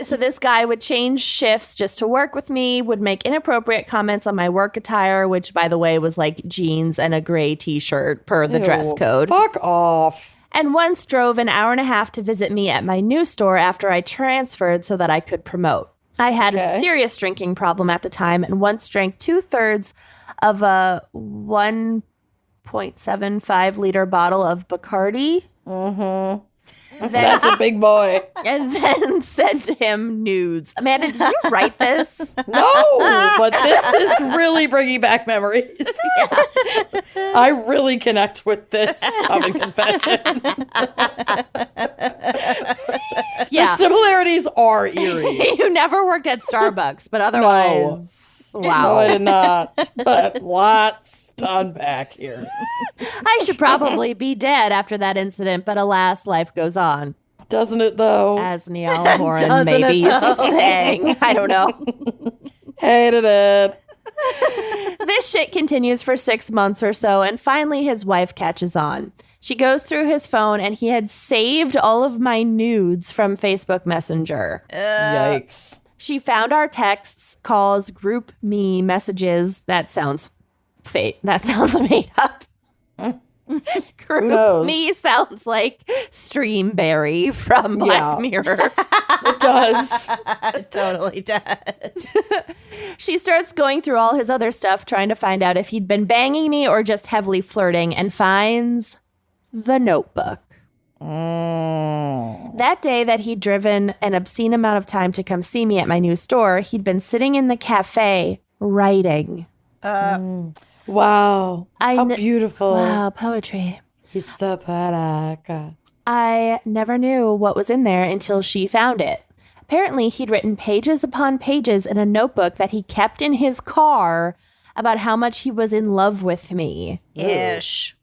So this guy would change shifts just to work with me, would make inappropriate comments on my work attire, which, by the way, was like jeans and a gray T-shirt per the dress Ew, code. Fuck off. And once drove an hour and a half to visit me at my new store after I transferred so that I could promote. I had a serious drinking problem at the time and once drank 2/3 of a 1.75 liter bottle of Bacardi. That's a big boy. And then sent him nudes. Amanda, did you write this? No, but this is really bringing back memories. Yeah. I really connect with this coming confession. Yeah. The similarities are eerie. You never worked at Starbucks, but otherwise... Wow. No, I did not. But lots to unpack here. I should probably be dead after that incident, but alas, life goes on. Doesn't it, though? As Niall Horan maybe sang. I don't know. Hated it. This shit continues for 6 months or so, and finally his wife catches on. She goes through his phone, and he had saved all of my nudes from Facebook Messenger. Yikes. She found our texts, calls, group me messages. That sounds fake. That sounds made up. Group me sounds like Streamberry from Black Mirror. It does. It totally does. She starts going through all his other stuff, trying to find out if he'd been banging me or just heavily flirting, and finds the notebook. That day that he'd driven an obscene amount of time to come see me at my new store, he'd been sitting in the cafe writing. Wow. How beautiful. Wow, poetry. He's so poetic. I never knew what was in there until she found it. Apparently, he'd written pages upon pages in a notebook that he kept in his car about how much he was in love with me. Ish.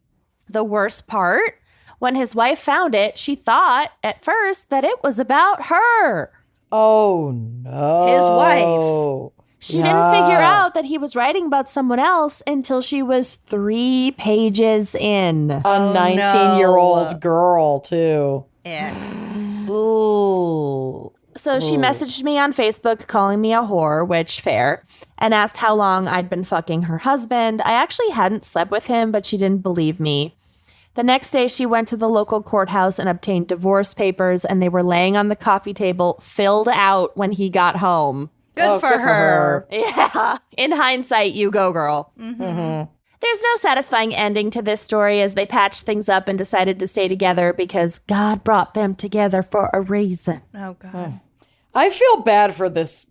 The worst part? When his wife found it, she thought at first that it was about her. Oh, no. His wife. She didn't figure out that he was writing about someone else until she was 3 pages in. A 19-year-old girl, too. Yeah. Ooh. So she messaged me on Facebook calling me a whore, which fair, and asked how long I'd been fucking her husband. I actually hadn't slept with him, but she didn't believe me. The next day, she went to the local courthouse and obtained divorce papers, and they were laying on the coffee table, filled out when he got home. Good for her. Yeah. In hindsight, you go, girl. Mm-hmm. There's no satisfying ending to this story as they patched things up and decided to stay together because God brought them together for a reason. Oh, God. I feel bad for this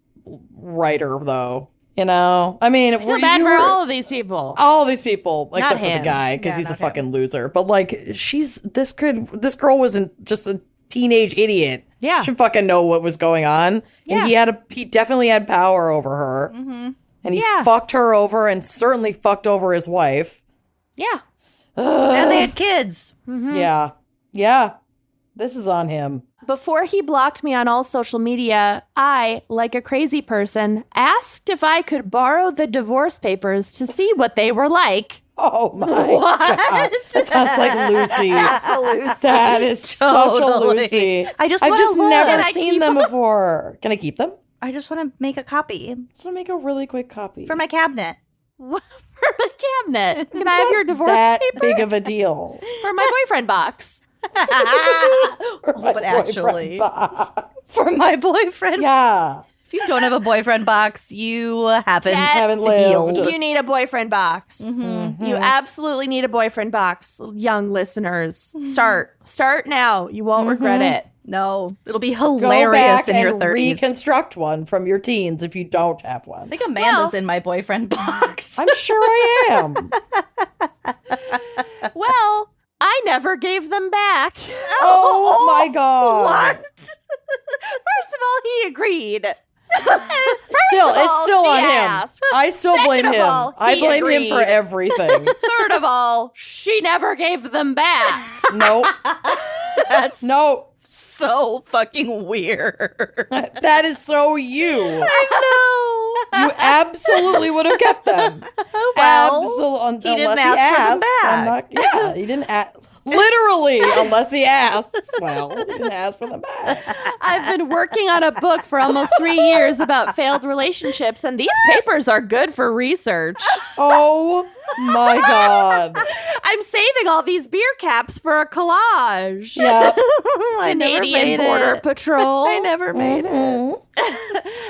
writer, though. You know? I mean, I feel bad for all of these people. All of these people, Not except for him. the guy, because he's a fucking loser. But, like, this girl wasn't just a teenage idiot. Yeah. She fucking know what was going on. Yeah. And he definitely had power over her. Mm-hmm. And he fucked her over and certainly fucked over his wife. Yeah. And they had kids. Mm-hmm. Yeah. Yeah. This is on him. Before he blocked me on all social media, I, like a crazy person, asked if I could borrow the divorce papers to see what they were like. Oh my God. That sounds like Lucy. That's a Lucy. That is such a Lucy. I just I've wanna just look. never Can I seen keep them before. Can I keep them? I just want to make a copy Just want to make a really quick copy. for my cabinet. For my cabinet. Can I have your divorce that papers? big of a deal. For my boyfriend box. But actually, for my boyfriend. Yeah. If you don't have a boyfriend box, you haven't lived. healed. You need a boyfriend box. Mm-hmm. You absolutely need a boyfriend box, young listeners. Start now. You won't regret it. No, it'll be Go hilarious back in your and 30s. reconstruct one from your teens if you don't have one. I think Amanda's in my boyfriend box. I'm sure I am. Well, I never gave them back. Oh my God. What? First of all, he agreed. It's still she on asked. him. I still blame Second of him. all, I he blame him for agreed. everything. Third of all, she never gave them back. Nope. That's Nope. so fucking weird. That is so you. I know. You absolutely would have kept them. Well, he didn't ask for them back. Yeah, he didn't ask. Literally, unless he asked. Well, he didn't ask for them back. I've been working on a book for almost 3 years about failed relationships, and these papers are good for research. Oh my God. I'm saving all these beer caps for a collage. Yeah. Canadian Border Patrol. I never made it.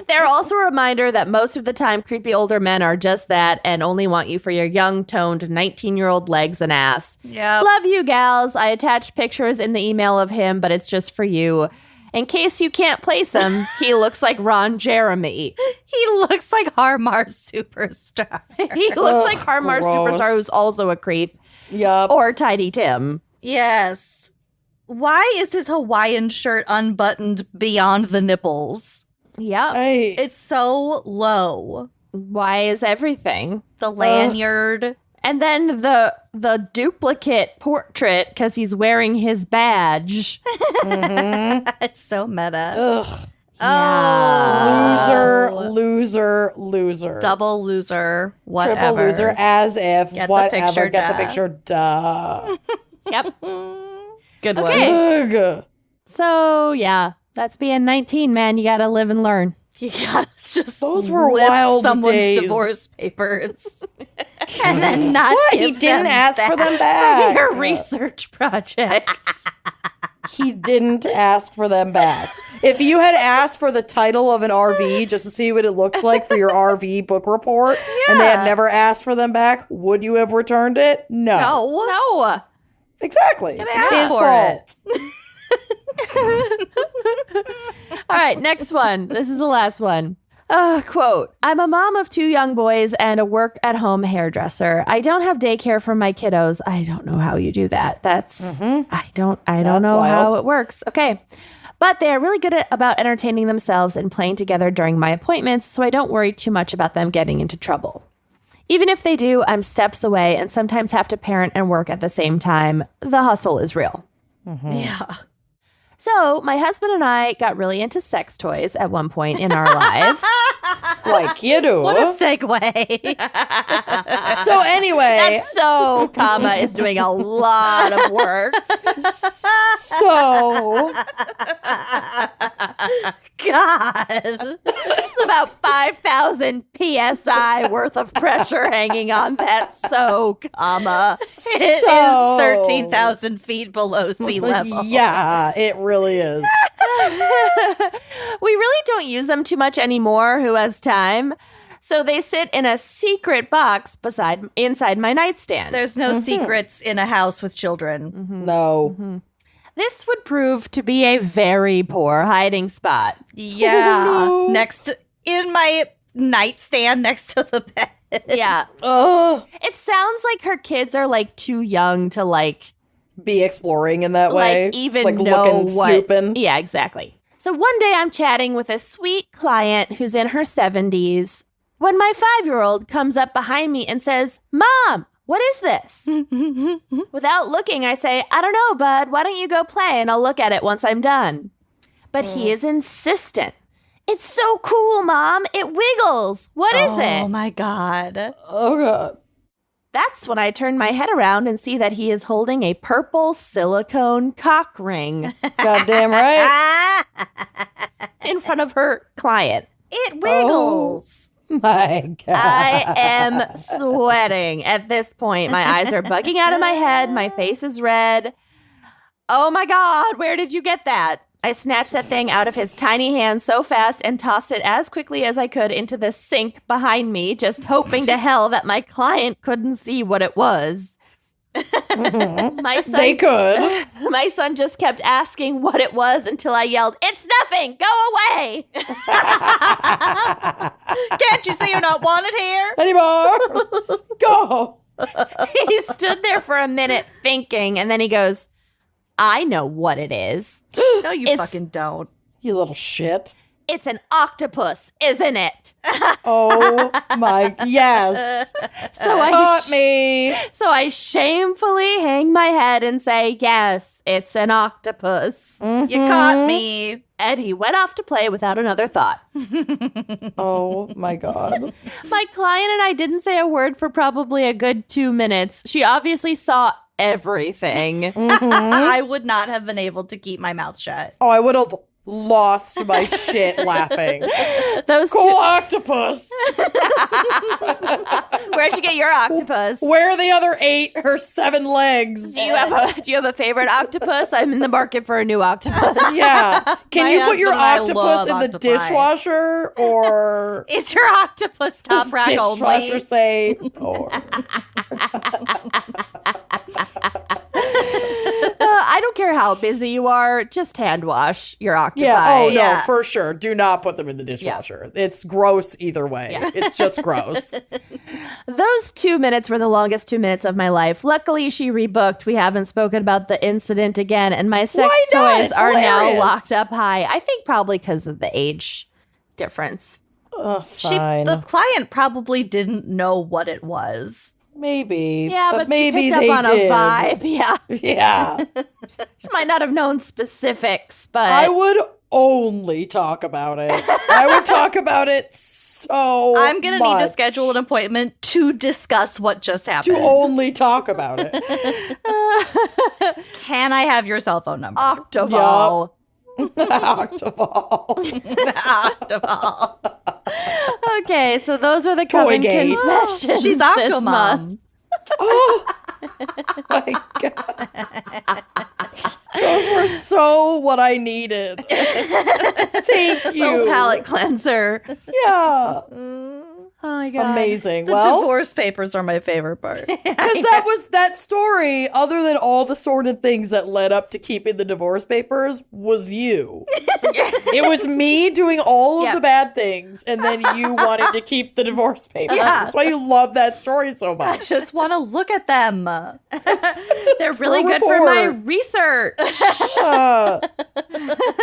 They're also a reminder that most of the time creepy older men are just that and only want you for your young, toned 19-year-old legs and ass. Yeah. Love you, gals. I attached pictures in the email of him, but it's just for you. In case you can't place him, he looks like Ron Jeremy. He looks like Harmar Superstar. He looks like Harmar gross. Superstar, who's also a creep. Yup. Or Tidy Tim. Yes. Why is his Hawaiian shirt unbuttoned beyond the nipples? Yep. Hey. It's so low. Why is everything? The lanyard. And then the duplicate portrait because he's wearing his badge. It's so meta. Ugh. Oh. Loser. Double loser. Whatever. Triple loser, as if. Get the whatever. picture, Get duh. the picture. Duh. Yep. Good Okay. one. Ugh. So, yeah, that's being 19, man. You got to live and learn. You gotta just Those were lift wild someone's days. divorce papers and then not What? give He didn't them ask for back. them back. Your research project. He didn't ask for them back. If you had asked for the title of an RV just to see what it looks like for your RV book report, and they had never asked for them back, would you have returned it? No. No. Exactly. ask His for fault. All right, next one. This is the last one. Quote, I'm a mom of 2 young boys and a work-at-home hairdresser. I don't have daycare for my kiddos. I don't know how you do that. That's, I don't know wild. how it works. Okay. But they are really good about entertaining themselves and playing together during my appointments, so I don't worry too much about them getting into trouble. Even if they do, I'm steps away and sometimes have to parent and work at the same time. The hustle is real. Yeah. So my husband and I got really into sex toys at one point in our lives. Like you do. What a segue. So anyway, That's so, comma, is doing a lot of work. so God. It's about 5,000 PSI worth of pressure hanging on that so, comma. It So- is 13,000 feet below sea level. yeah, it really is. We really don't use them too much anymore. Who has time? So they sit in a secret box inside my nightstand. There's no secrets in a house with children. No. This would prove to be a very poor hiding spot. Yeah. In my nightstand next to the bed. Yeah. Ugh. It sounds like her kids are like too young to like Be exploring in that way. even like know looking, what. snooping. Yeah, exactly. So one day I'm chatting with a sweet client who's in her 70s when my 5-year-old comes up behind me and says, "Mom, what is this?" Without looking, I say, "I don't know, bud. Why don't you go play and I'll look at it once I'm done." But he is insistent. "It's so cool, Mom. It wiggles. What is it?" Oh my God. Oh god. That's when I turn my head around and see that he is holding a purple silicone cock ring Goddamn right. in front of her client. It wiggles. My god. I am sweating at this point. My eyes are bugging out of my head. My face is red. Oh my God, where did you get that? I snatched that thing out of his tiny hand so fast and tossed it as quickly as I could into the sink behind me, just hoping to hell that my client couldn't see what it was. My son, They could. My son just kept asking what it was until I yelled, "It's nothing! Go away!" Can't you see you're not wanted here? Anymore. Go. He stood there for a minute thinking, and then he goes, "I know what it is. No, you It's- fucking don't. You little shit. It's an octopus, isn't it?" Oh my yes. So I Caught me. So I shamefully hang my head and say, "Yes, it's an octopus." You caught me. And he went off to play without another thought. Oh my god. My client and I didn't say a word for probably a good 2 minutes. She obviously saw everything. I would not have been able to keep my mouth shut. Oh, I would have lost my shit laughing. Those Cool two. octopus. Where'd you get get your octopus. Where are the other 8 or 7 legs? Do you have a favorite octopus? I'm in the market for a new octopus. Yeah. Can you put your husband and I octopus in love the octopi. dishwasher or Is your octopus top rack dishwasher only? safe? Or I don't care how busy you are, just hand wash your octopi. yeah. Oh no, Yeah. for sure. Do not put them in the dishwasher. It's gross either way. It's just gross. Those 2 minutes were the longest 2 minutes of my life. Luckily, she rebooked. We haven't spoken about the incident again, and my sex Why not? toys It's are hilarious. now locked up high. I think probably because of the age difference. Fine. The client probably didn't know what it was. Maybe. Yeah, but maybe she picked they up on did. a vibe. Yeah. Yeah. She might not have known specifics, but I would only talk about it. I would talk about it so I'm going to need to much. schedule an appointment to discuss what just To happened. only talk about it. Can I have your cell phone number? Octoval. Octopus. Octoval. Okay, so those are the Toy coming gate. confessions She's this Octomom. month. Oh my god. Those were so what I needed. Thank you. Little palate cleanser. Yeah. Oh my god. Amazing. The Well, divorce papers are my favorite part. because that was that story, other than all the sordid things that led up to keeping the divorce papers, was you. It was me doing all of Yep. the bad things, and then you wanted to keep the divorce papers. That's why you love that story so I much. just want to look at them. They're really for good for my reports. research.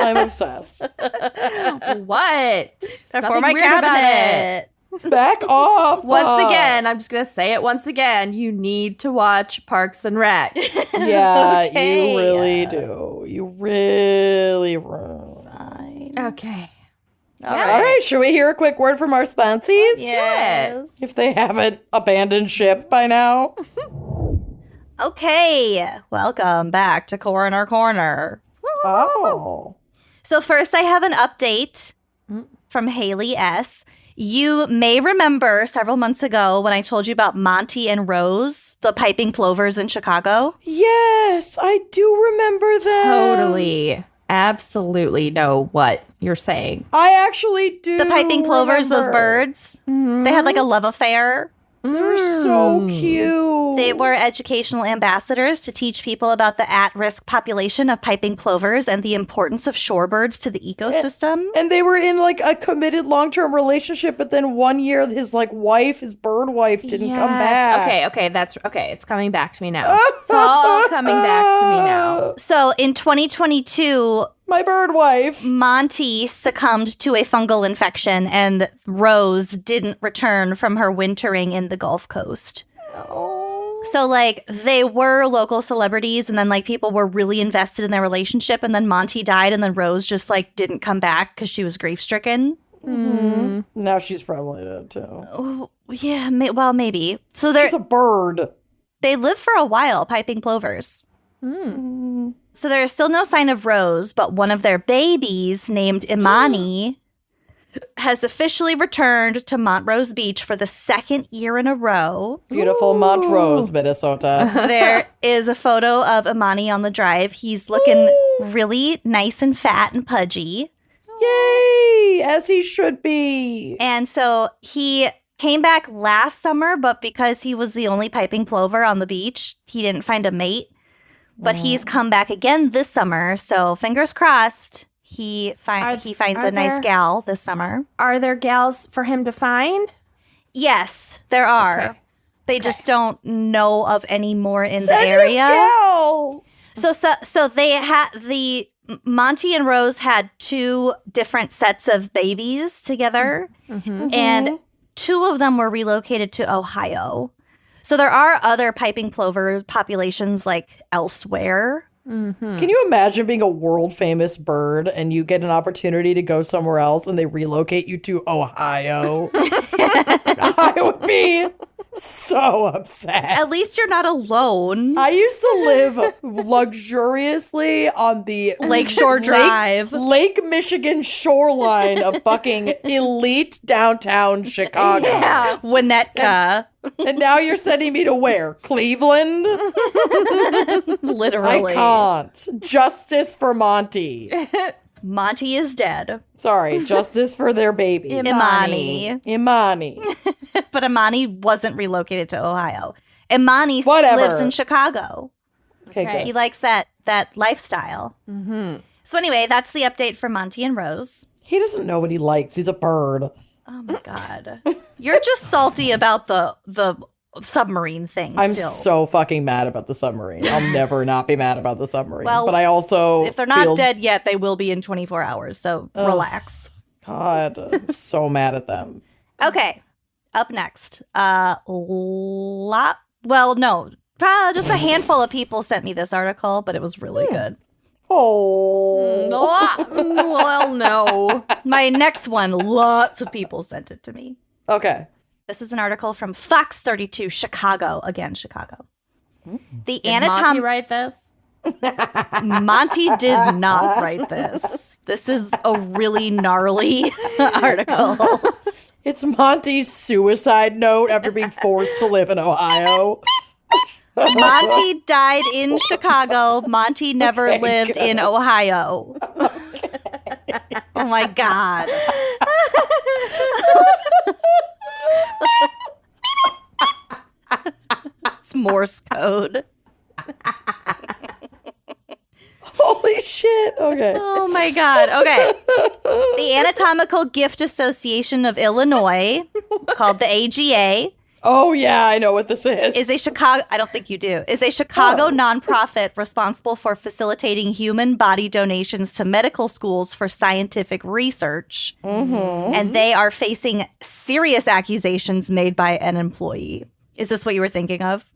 I'm obsessed. What? They're Nothing for my weird about it. cabinet. Back off. Once again, I'm just going to say it once again. You need to watch Parks and Rec. Yeah, Okay. you really do. You really do. Fine. Okay. All All right, should we hear a quick word from our sponsees? Yes. If they haven't abandoned ship by now. Okay. Welcome back to Coroner Corner. Oh. So first, I have an update from Haley S. You may remember several months ago when I told you about Monty and Rose, the piping plovers in Chicago. Yes, I do remember that. Totally. Absolutely know what you're saying. I actually do. The piping plovers, those remember. birds, they had like a love affair. They were so cute. They were educational ambassadors to teach people about the at-risk population of piping plovers and the importance of shorebirds to the ecosystem. And they were in like a committed long-term relationship, but then one year his bird wife didn't come back. Okay, that's okay. It's coming back to me now. It's all coming back to me now. So in 2022, My bird wife. Monty succumbed to a fungal infection and Rose didn't return from her wintering in the Gulf Coast. So, like, they were local celebrities, and then, like, people were really invested in their relationship, and then Monty died, and then Rose just, like, didn't come back because she was grief-stricken. Now she's probably dead too. Oh, yeah, well, maybe. So She's a bird. they live for a while, piping plovers. So there is still no sign of Rose, but one of their babies, named Imani, has officially returned to Montrose Beach for the second year in a row. Beautiful Montrose, Minnesota. There is a photo of Imani on the drive. He's looking really nice and fat and pudgy. Yay! As he should be. And so he came back last summer, but because he was the only piping plover on the beach, he didn't find a mate. But he's come back again this summer, so fingers crossed he finds a nice gal this summer. Are there gals for him to find? Yes, there are. Okay. They just don't know of any more in the Send him area. gals. So they had Monty and Rose had 2 different sets of babies together, and 2 of them were relocated to Ohio. So there are other piping plover populations like elsewhere. Can you imagine being a world famous bird and you get an opportunity to go somewhere else and they relocate you to Ohio? I would be so upset. At least you're not alone. I used to live luxuriously on the Lakeshore Drive. Lake Michigan shoreline of fucking elite downtown Chicago. Yeah. Winnetka. And now you're sending me to where? Cleveland? Literally. I can't. Justice for Monty. Monty is dead. Sorry, justice for their baby. Imani. But Imani wasn't relocated to Ohio. Imani lives in Chicago. Okay, good. He likes that lifestyle. Mm-hmm. So anyway, that's the update for Monty and Rose. He doesn't know what he likes. He's a bird. Oh my God. You're just salty about the submarine thing. I'm still. so fucking mad about the submarine. I'll never not be mad about the submarine. Well, but I also if they're not dead yet, they will be in 24 hours. So relax. God, I'm so mad at them. Okay. Up next. Just a handful of people sent me this article, but it was really good. Oh. Well, no. My next one, lots of people sent it to me. Okay. This is an article from Fox 32, Chicago. Again, Chicago. The Did Monty write this? Monty did not write this. This is a really gnarly article. It's Monty's suicide note after being forced to live in Ohio. Monty died in Chicago. Monty never lived in Ohio. Oh my God. It's Morse code. Holy shit. Okay. Oh my God. Okay. The Anatomical Gift Association of Illinois, called the AGA, Oh, yeah, I know what this is. is a Chicago, I don't think you do, is a Chicago nonprofit responsible for facilitating human body donations to medical schools for scientific research. Mm-hmm. And they are facing serious accusations made by an employee. Is this what you were thinking of?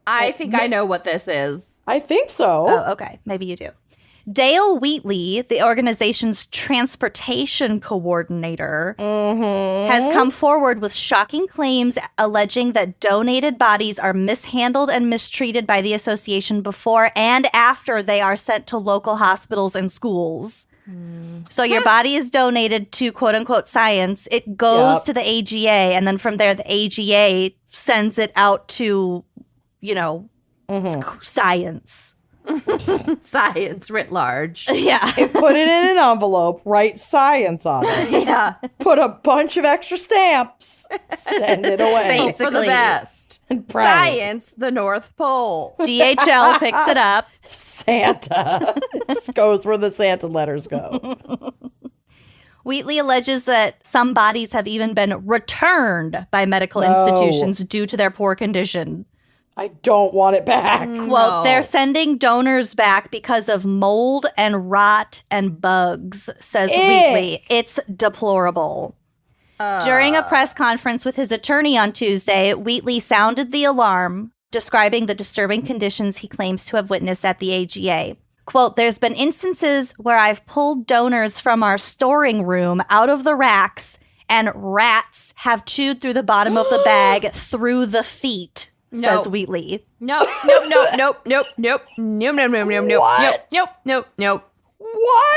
I think I know what this is. I think so. Oh, okay. Maybe you do. Dale Wheatley, the organization's transportation coordinator, has come forward with shocking claims alleging that donated bodies are mishandled and mistreated by the association before and after they are sent to local hospitals and schools. So your body is donated to quote unquote science. It goes to the AGA, and then from there, the AGA sends it out to, science. Science writ large. Yeah. Put it in an envelope, write science on it. Yeah. Put a bunch of extra stamps, send it away. Hope for the best. Science, the North Pole. DHL picks it up. Santa. This goes where the Santa letters go. Wheatley alleges that some bodies have even been returned by medical institutions due to their poor condition. I don't want it back. Quote, they're sending donors back because of mold and rot and bugs, says Wheatley. It's deplorable. During a press conference with his attorney on Tuesday, Wheatley sounded the alarm, describing the disturbing conditions he claims to have witnessed at the AGA. Quote, there's been instances where I've pulled donors from our storing room out of the racks and rats have chewed through the bottom of the bag through the feet. Says Wheatley. Nope. What?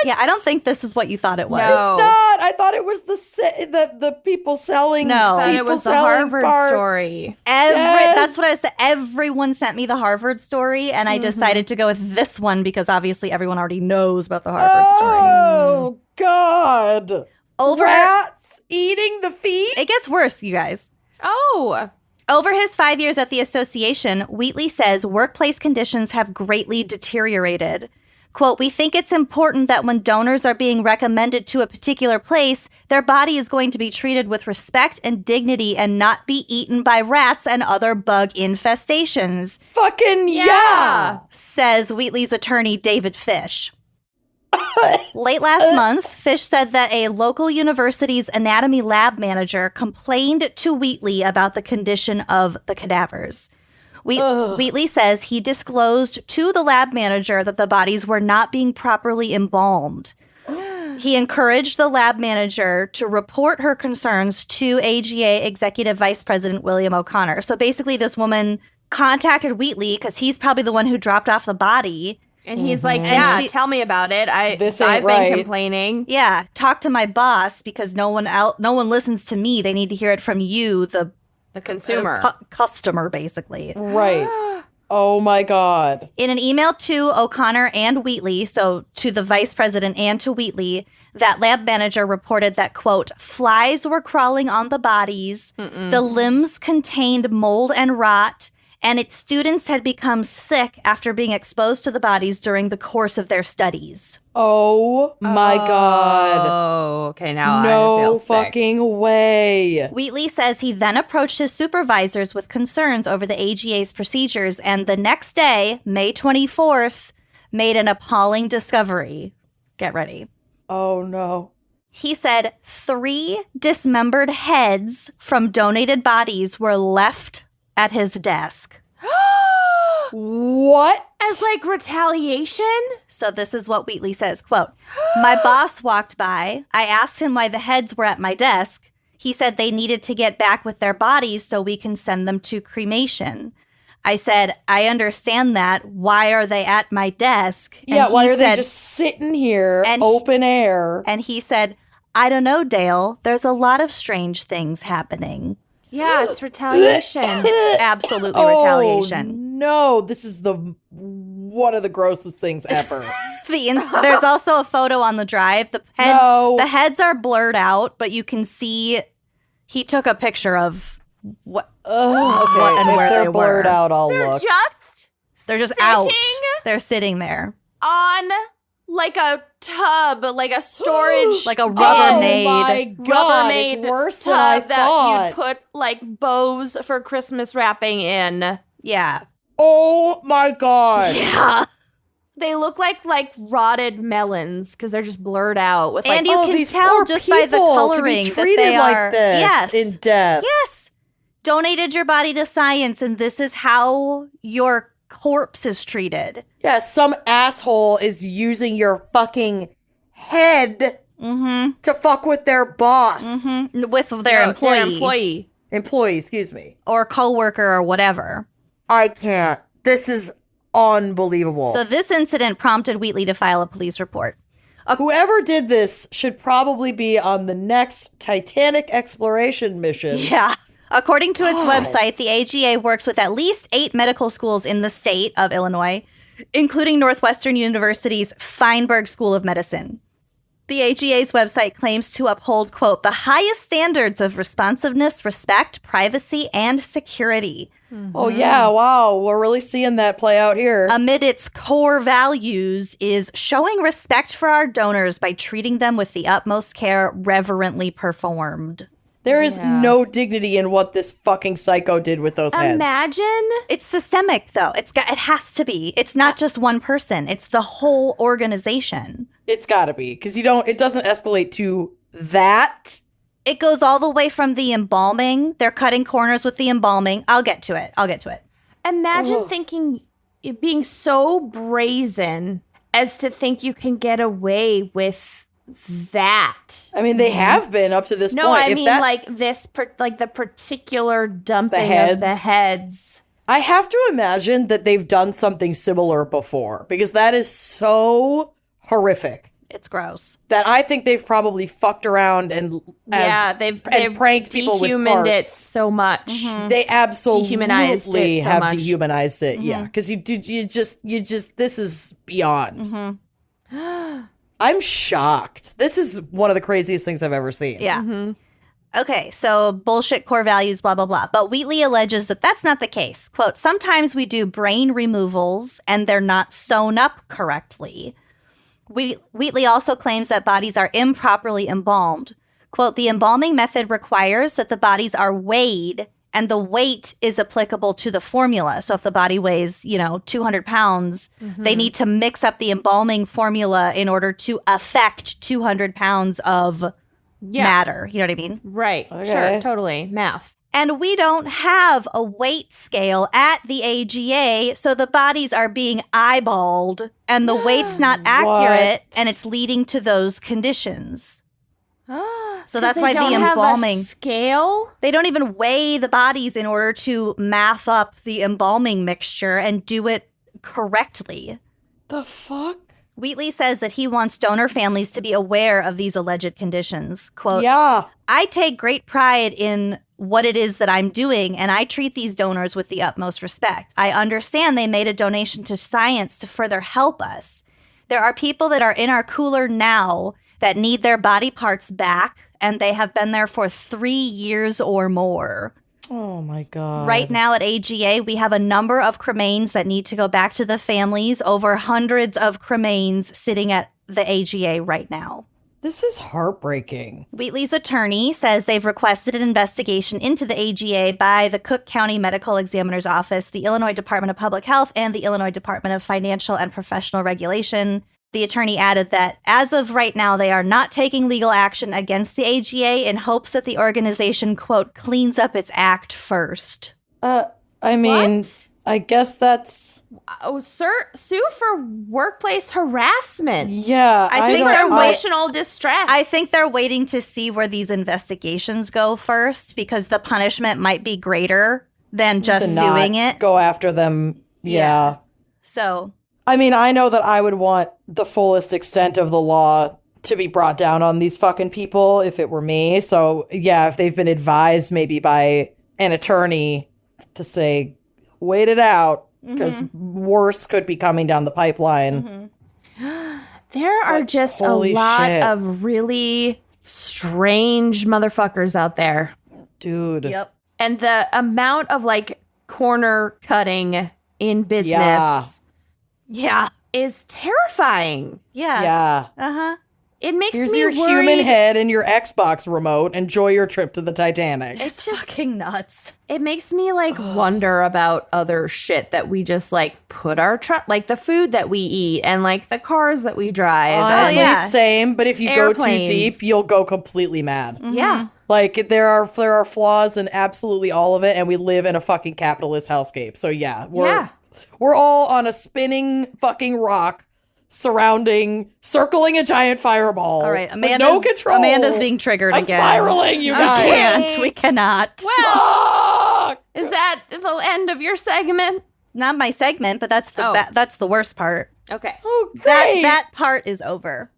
Yeah, I don't think this is what you thought it was. No. It's not. I thought it was the people selling. No. And it was the Harvard story. That's what I said. Everyone sent me the Harvard story, and I decided to go with this one because obviously everyone already knows about the Harvard story. Oh, God. Rats eating the feet? It gets worse, you guys. Oh. Over his 5 years at the association, Wheatley says workplace conditions have greatly deteriorated. Quote, we think it's important that when donors are being recommended to a particular place, their body is going to be treated with respect and dignity and not be eaten by rats and other bug infestations. Fucking yeah! Says Wheatley's attorney, David Fish. Late last month, Fish said that a local university's anatomy lab manager complained to Wheatley about the condition of the cadavers. Wheatley says he disclosed to the lab manager that the bodies were not being properly embalmed. He encouraged the lab manager to report her concerns to AGA Executive Vice President William O'Connor. So basically, this woman contacted Wheatley because he's probably the one who dropped off the body. And he's like, yeah, tell me about it. I've been complaining. Yeah, talk to my boss because no one listens to me. They need to hear it from you, the consumer, customer, basically. Right. Oh my God. In an email to O'Connor and Wheatley, so to the vice president and to Wheatley, that lab manager reported that, quote, flies were crawling on the bodies, the limbs contained mold and rot, and its students had become sick after being exposed to the bodies during the course of their studies. Oh my God. Oh, okay, now no I feel sick. Fucking way. Wheatley says he then approached his supervisors with concerns over the AGA's procedures, and the next day, May 24th, made an appalling discovery. Get ready. Oh no. He said 3 dismembered heads from donated bodies were left at his desk. What? As like retaliation? So this is what Wheatley says, quote, my boss walked by. I asked him why the heads were at my desk. He said they needed to get back with their bodies so we can send them to cremation. I said, I understand that. Why are they at my desk? And why are they just sitting here, open air? And he said, I don't know, Dale. There's a lot of strange things happening. Yeah, it's retaliation. It's absolutely retaliation. No, this is one of the grossest things ever. There's also a photo on the drive. The heads are blurred out, but you can see he took a picture of what and where they're they blurred were. out, I'll look. They're just out. They're sitting there on like a tub, like a storage, like a Rubbermaid. Oh my God, Rubbermaid it's worse tub than I that thought. you'd put like bows for Christmas wrapping in. Yeah. Oh my God. Yeah. They look like rotted melons because they're just blurred out with and you can tell just by the coloring to be treated that they like are this in death. Yes. Donated your body to science, and this is how your corpse is treated. Yeah, some asshole is using your fucking head to fuck with their boss. With their employee. Employee, excuse me. Or coworker or whatever. I can't. This is unbelievable. So this incident prompted Wheatley to file a police report. Whoever did this should probably be on the next Titanic exploration mission. Yeah. According to its website, the AGA works with at least 8 medical schools in the state of Illinois, including Northwestern University's Feinberg School of Medicine. The AGA's website claims to uphold, quote, the highest standards of responsiveness, respect, privacy, and security. Oh, yeah. Wow. We're really seeing that play out here. Amid its core values is showing respect for our donors by treating them with the utmost care, reverently performed. There is no dignity in what this fucking psycho did with those heads. Imagine. It's systemic, though. It has to be. It's not just one person. It's the whole organization. It's got to be, because it doesn't escalate to that. It goes all the way from the embalming. They're cutting corners with the embalming. I'll get to it. Imagine thinking, being so brazen as to think you can get away with that. I mean, they have been up to this point. No, I mean, the particular dumping of the heads. I have to imagine that they've done something similar before, because that is so horrific. It's gross. That I think they've probably fucked around and they've pranked people with parts. it so much. They absolutely dehumanized it so have much. Dehumanized it. Yeah, because you just this is beyond. I'm shocked. This is one of the craziest things I've ever seen. Yeah. Okay, so bullshit core values, blah, blah, blah. But Wheatley alleges that that's not the case. Quote, sometimes we do brain removals and they're not sewn up correctly. Wheatley also claims that bodies are improperly embalmed. Quote, the embalming method requires that the bodies are weighed and the weight is applicable to the formula. So if the body weighs, 200 pounds, they need to mix up the embalming formula in order to affect 200 pounds of matter. You know what I mean? Right. Okay. Sure. Totally. Math. And we don't have a weight scale at the AGA, so the bodies are being eyeballed and the weight's not accurate and it's leading to those conditions. So that's why the embalming scale. They don't even weigh the bodies in order to math up the embalming mixture and do it correctly. The fuck? Wheatley says that he wants donor families to be aware of these alleged conditions. Quote, yeah. I take great pride in what it is that I'm doing, and I treat these donors with the utmost respect. I understand they made a donation to science to further help us. There are people that are in our cooler now that need their body parts back, and they have been there for 3 years or more. Oh my God. Right now at AGA, we have a number of cremains that need to go back to the families, over hundreds of cremains sitting at the AGA right now. This is heartbreaking. Wheatley's attorney says they've requested an investigation into the AGA by the Cook County Medical Examiner's Office, the Illinois Department of Public Health, and the Illinois Department of Financial and Professional Regulation. The attorney added that as of right now, they are not taking legal action against the AGA in hopes that the organization, quote, cleans up its act first. I mean, what? I guess that's... sue for workplace harassment. Yeah. I think they're emotional distress. I think they're waiting to see where these investigations go first, because the punishment might be greater than just suing it. Go after them. Yeah. So... I mean, I know that I would want the fullest extent of the law to be brought down on these fucking people if it were me. So, yeah, if they've been advised maybe by an attorney to say, wait it out, because worse could be coming down the pipeline. There are just a lot of really strange motherfuckers out there. Dude. Yep. And the amount of, like, corner cutting in business... Yeah. Is terrifying. Yeah. Yeah. Uh-huh. It makes Here's me your worried. human head and your Xbox remote. Enjoy your trip to the Titanic. It's just fucking nuts. It makes me like wonder about other shit that we just like put our like the food that we eat and like the cars that we drive. Honestly, same. But if you Airplanes. go too deep, you'll go completely mad. Yeah. Like there are flaws in absolutely all of it, and we live in a fucking capitalist hellscape. So yeah, we're all on a spinning fucking rock circling a giant fireball. All right, with no control. Amanda's being triggered I'm again. spiraling, you guys. We cannot. Well, is that the end of your segment? Not my segment, but that's the worst part. Okay. Oh, great. That part is over.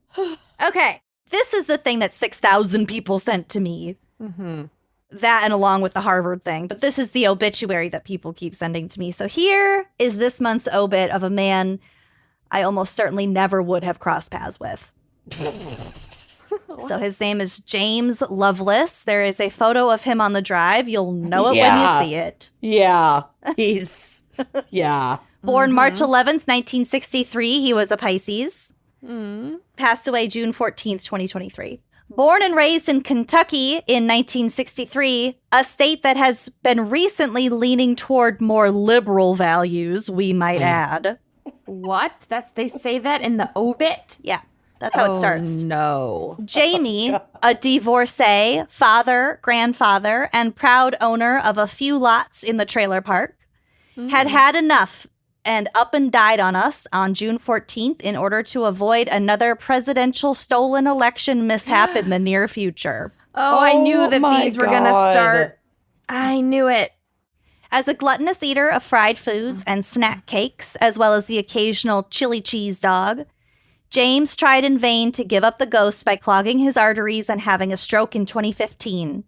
Okay. This is the thing that 6,000 people sent to me. Mm-hmm. That and along with the Harvard thing. But this is the obituary that people keep sending to me. So here is this month's obit of a man I almost certainly never would have crossed paths with. So his name is James Lovelace. There is a photo of him on the drive. You'll know it when you see it. Yeah. He's... yeah. Born March 11th, 1963. He was a Pisces. Passed away June 14th, 2023. Born and raised in Kentucky in 1963, a state that has been recently leaning toward more liberal values, we might add. What? They say that in the obit? Yeah, that's how it starts. No. Jamie, a divorcee, father, grandfather, and proud owner of a few lots in the trailer park, had enough and up and died on us on June 14th in order to avoid another presidential stolen election mishap in the near future. Oh, I knew that these were going to start. I knew it. As a gluttonous eater of fried foods and snack cakes, as well as the occasional chili cheese dog, James tried in vain to give up the ghost by clogging his arteries and having a stroke in 2015.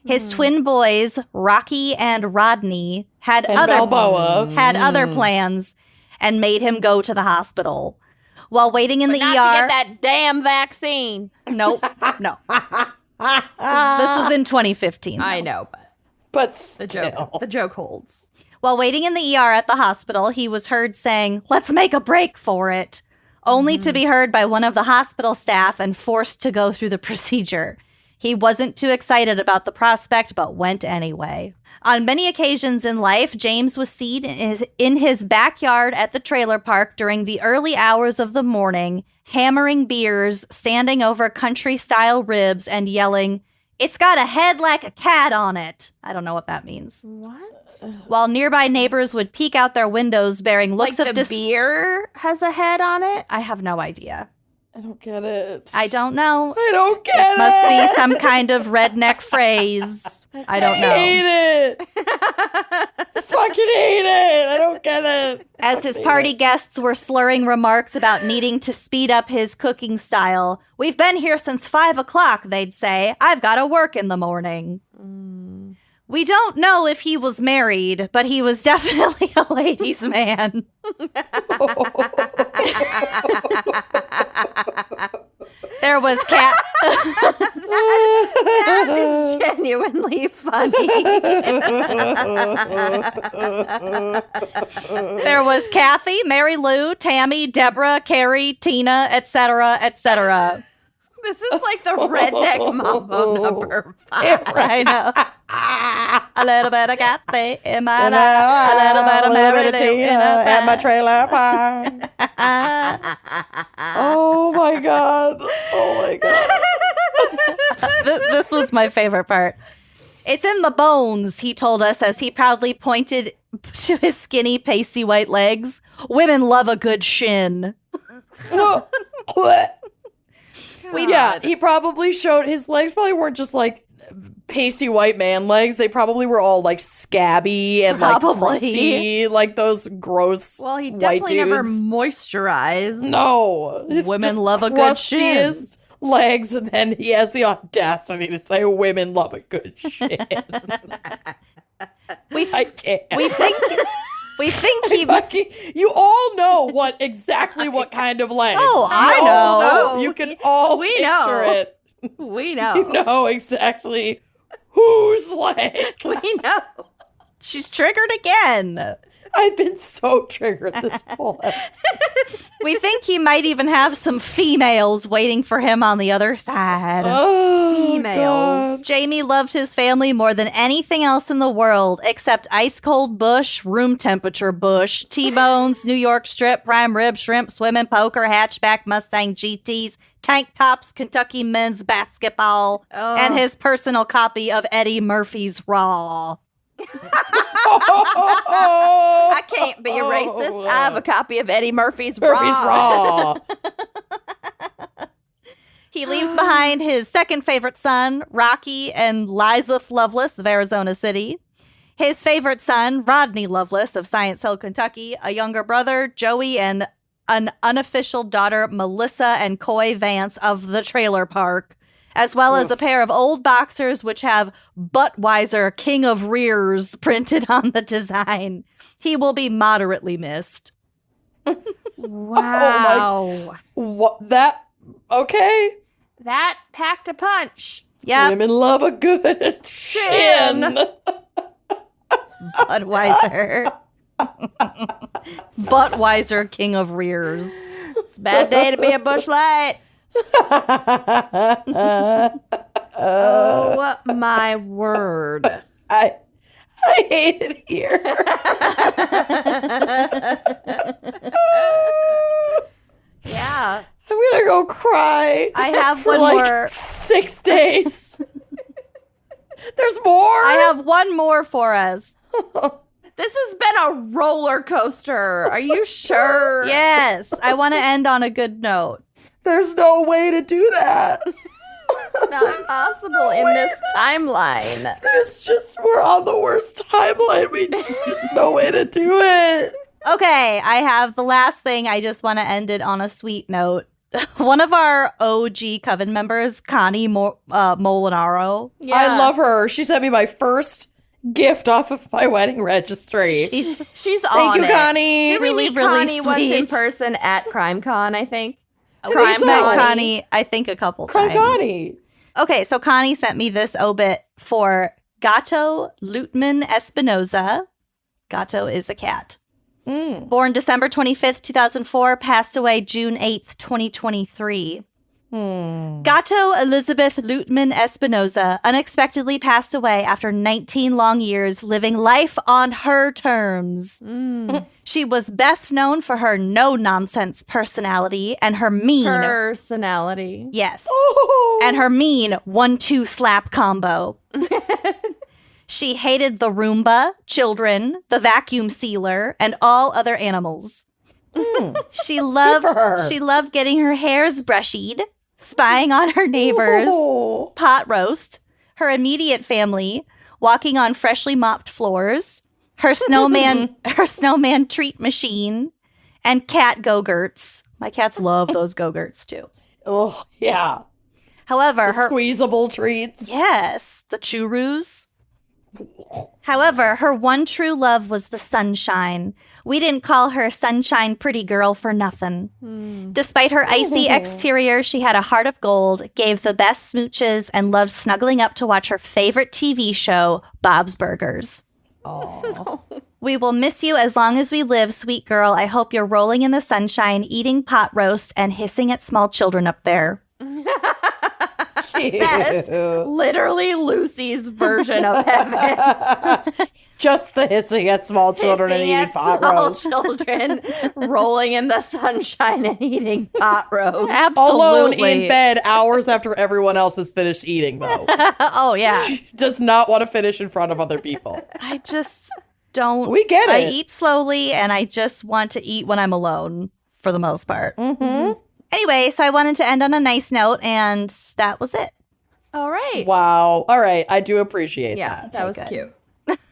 His twin boys, Rocky and Rodney, had other plans and made him go to the hospital. While waiting in the ER, not to get that damn vaccine. Nope, no. This was in 2015. I know, but the joke holds. While waiting in the ER at the hospital, he was heard saying, "Let's make a break for it," only to be heard by one of the hospital staff and forced to go through the procedure. He wasn't too excited about the prospect, but went anyway. On many occasions in life, James was seen in his backyard at the trailer park during the early hours of the morning, hammering beers, standing over country-style ribs, and yelling, It's got a head like a cat on it. I don't know what that means. What? While nearby neighbors would peek out their windows bearing looks like of the beer has a head on it? I have no idea. I don't get it. I don't know. I don't get it. Must be some kind of redneck phrase. I don't know. I hate it. Fucking hate it. I don't get it. As his party guests were slurring remarks about needing to speed up his cooking style, "We've been here since 5 o'clock," they'd say. "I've got to work in the morning." We don't know if he was married, but he was definitely a ladies' man. There was cat. That is genuinely funny. There was Kathy, Mary Lou, Tammy, Deborah, Carrie, Tina, etc., etc. This is like the redneck mambo number 5. I know. A little bit of Kathy in my life, a little bit of Mary Lou in at my a trailer park. Oh my god. Oh my god. This was my favorite part. "It's in the bones," he told us as he proudly pointed to his skinny, pasty white legs. "Women love a good shin." Yeah, he probably showed his legs probably weren't just like pasty white man legs. They probably were all like scabby and like crusty, like those gross Well, he white definitely never dudes. moisturized. No, it's Women just love a good shin. crustiest legs, and then he has the audacity to say women love a good shin. I can't. We think he. You all know exactly what kind of leg. Oh, I You all know. You can all We picture know. it. We know. You know exactly whose leg. We know. She's triggered again. I've been so triggered this whole episode. We think he might even have some females waiting for him on the other side. Oh, Females. God. Jamie loved his family more than anything else in the world, except ice cold bush, room temperature bush, T-bones, New York strip, prime rib, shrimp, swimming, poker, hatchback, Mustang GTs, tank tops, Kentucky men's basketball, and his personal copy of Eddie Murphy's Raw. I can't be a racist. I have a copy of Eddie Murphy's Raw. He leaves behind his second favorite son, Rocky and Liza Lovelace of Arizona City. His favorite son, Rodney Lovelace of Science Hill, Kentucky. A younger brother, Joey, and an unofficial daughter, Melissa and Coy Vance of the trailer park. As well as a pair of old boxers which have Budweiser King of Rears printed on the design. He will be moderately missed. Wow. What that? Okay. That packed a punch. Yep, Women love a good chin. Budweiser. Budweiser King of Rears. It's a bad day to be a Bush Light. Oh my word. I hate it here. Yeah. I'm gonna go cry. I have for one like more. 6 days. There's more. I have one more for us. This has been a roller coaster. Are you sure? Yes, I want to end on a good note. There's no way to do that. It's not possible in this timeline. We're on the worst timeline. There's no way to do it. Okay, I have the last thing. I just want to end it on a sweet note. One of our OG Coven members, Connie Molinaro. Yeah. I love her. She sent me my first gift off of my wedding registry. She's Thank on you, it. Connie. Did we Really, meet really Connie once in sweet. person at CrimeCon, I think? We've met Connie, I think, a couple times. Connie. Okay, so Connie sent me this obit for Gato Lutman Espinoza. Gato is a cat. Born December 25th, 2004, passed away June 8th, 2023. Gato Elizabeth Lutman Espinoza unexpectedly passed away after 19 long years living life on her terms. She was best known for her no-nonsense personality and her mean... Personality. Yes. And her mean 1-2 slap combo. She hated the Roomba, children, the vacuum sealer, and all other animals. She loved getting her hairs brushed, spying on her neighbors, pot roast, her immediate family, walking on freshly mopped floors, her snowman treat machine, and cat go-gurts. My cats love those go-gurts too. Oh, yeah. However, the squeezable treats. Yes, the churros. However, her one true love was the sunshine. We didn't call her Sunshine Pretty Girl for nothing. Despite her icy exterior, she had a heart of gold, gave the best smooches, and loved snuggling up to watch her favorite TV show, Bob's Burgers. Oh. We will miss you as long as we live, sweet girl. I hope you're rolling in the sunshine, eating pot roast, and hissing at small children up there. That's literally Lucy's version of heaven. Just the hissing at small children and eating pot roast. Children rolling in the sunshine and eating pot roast. Absolutely. Alone in bed hours after everyone else has finished eating, though. Oh, yeah. Does not want to finish in front of other people. I just don't. We get it. I eat slowly, and I just want to eat when I'm alone, for the most part. Anyway, so I wanted to end on a nice note, and that was it. All right. Wow. All right. I do appreciate that. That was cute.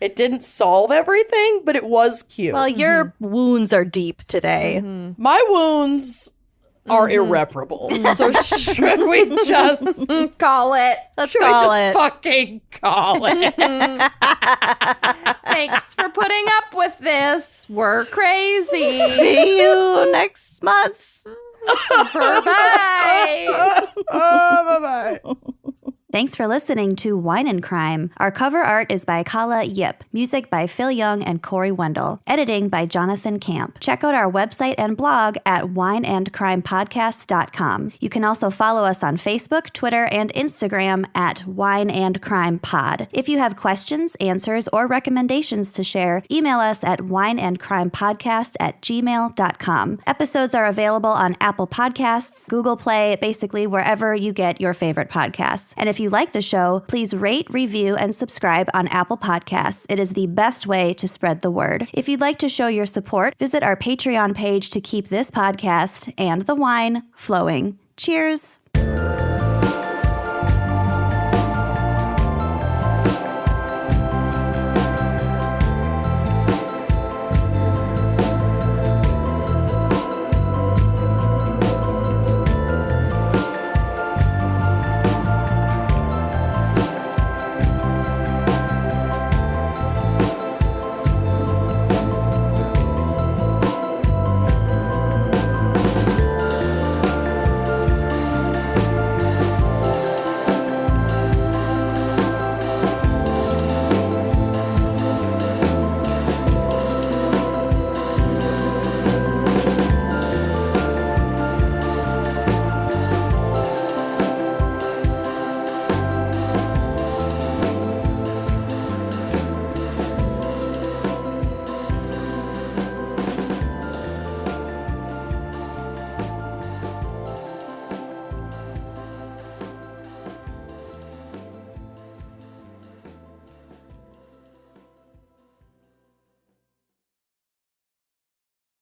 It didn't solve everything, but it was cute. Well, your wounds are deep today. My wounds are irreparable. So should we just Call it. Let's should we call just it. fucking call it? Thanks for putting up with this. We're crazy. See you next month. Bye. Bye-bye. Thanks for listening to Wine and Crime. Our cover art is by Kala Yip, music by Phil Young and Corey Wendell, editing by Jonathan Camp. Check out our website and blog at wineandcrimepodcast.com. You can also follow us on Facebook, Twitter, and Instagram at Wine and Crime Pod. If you have questions, answers, or recommendations to share, email us at wineandcrimepodcast@gmail.com. Episodes are available on Apple Podcasts, Google Play, basically wherever you get your favorite podcasts. And if you like the show, please rate, review, and subscribe on Apple Podcasts. It is the best way to spread the word. If you'd like to show your support, visit our Patreon page to keep this podcast and the wine flowing. Cheers!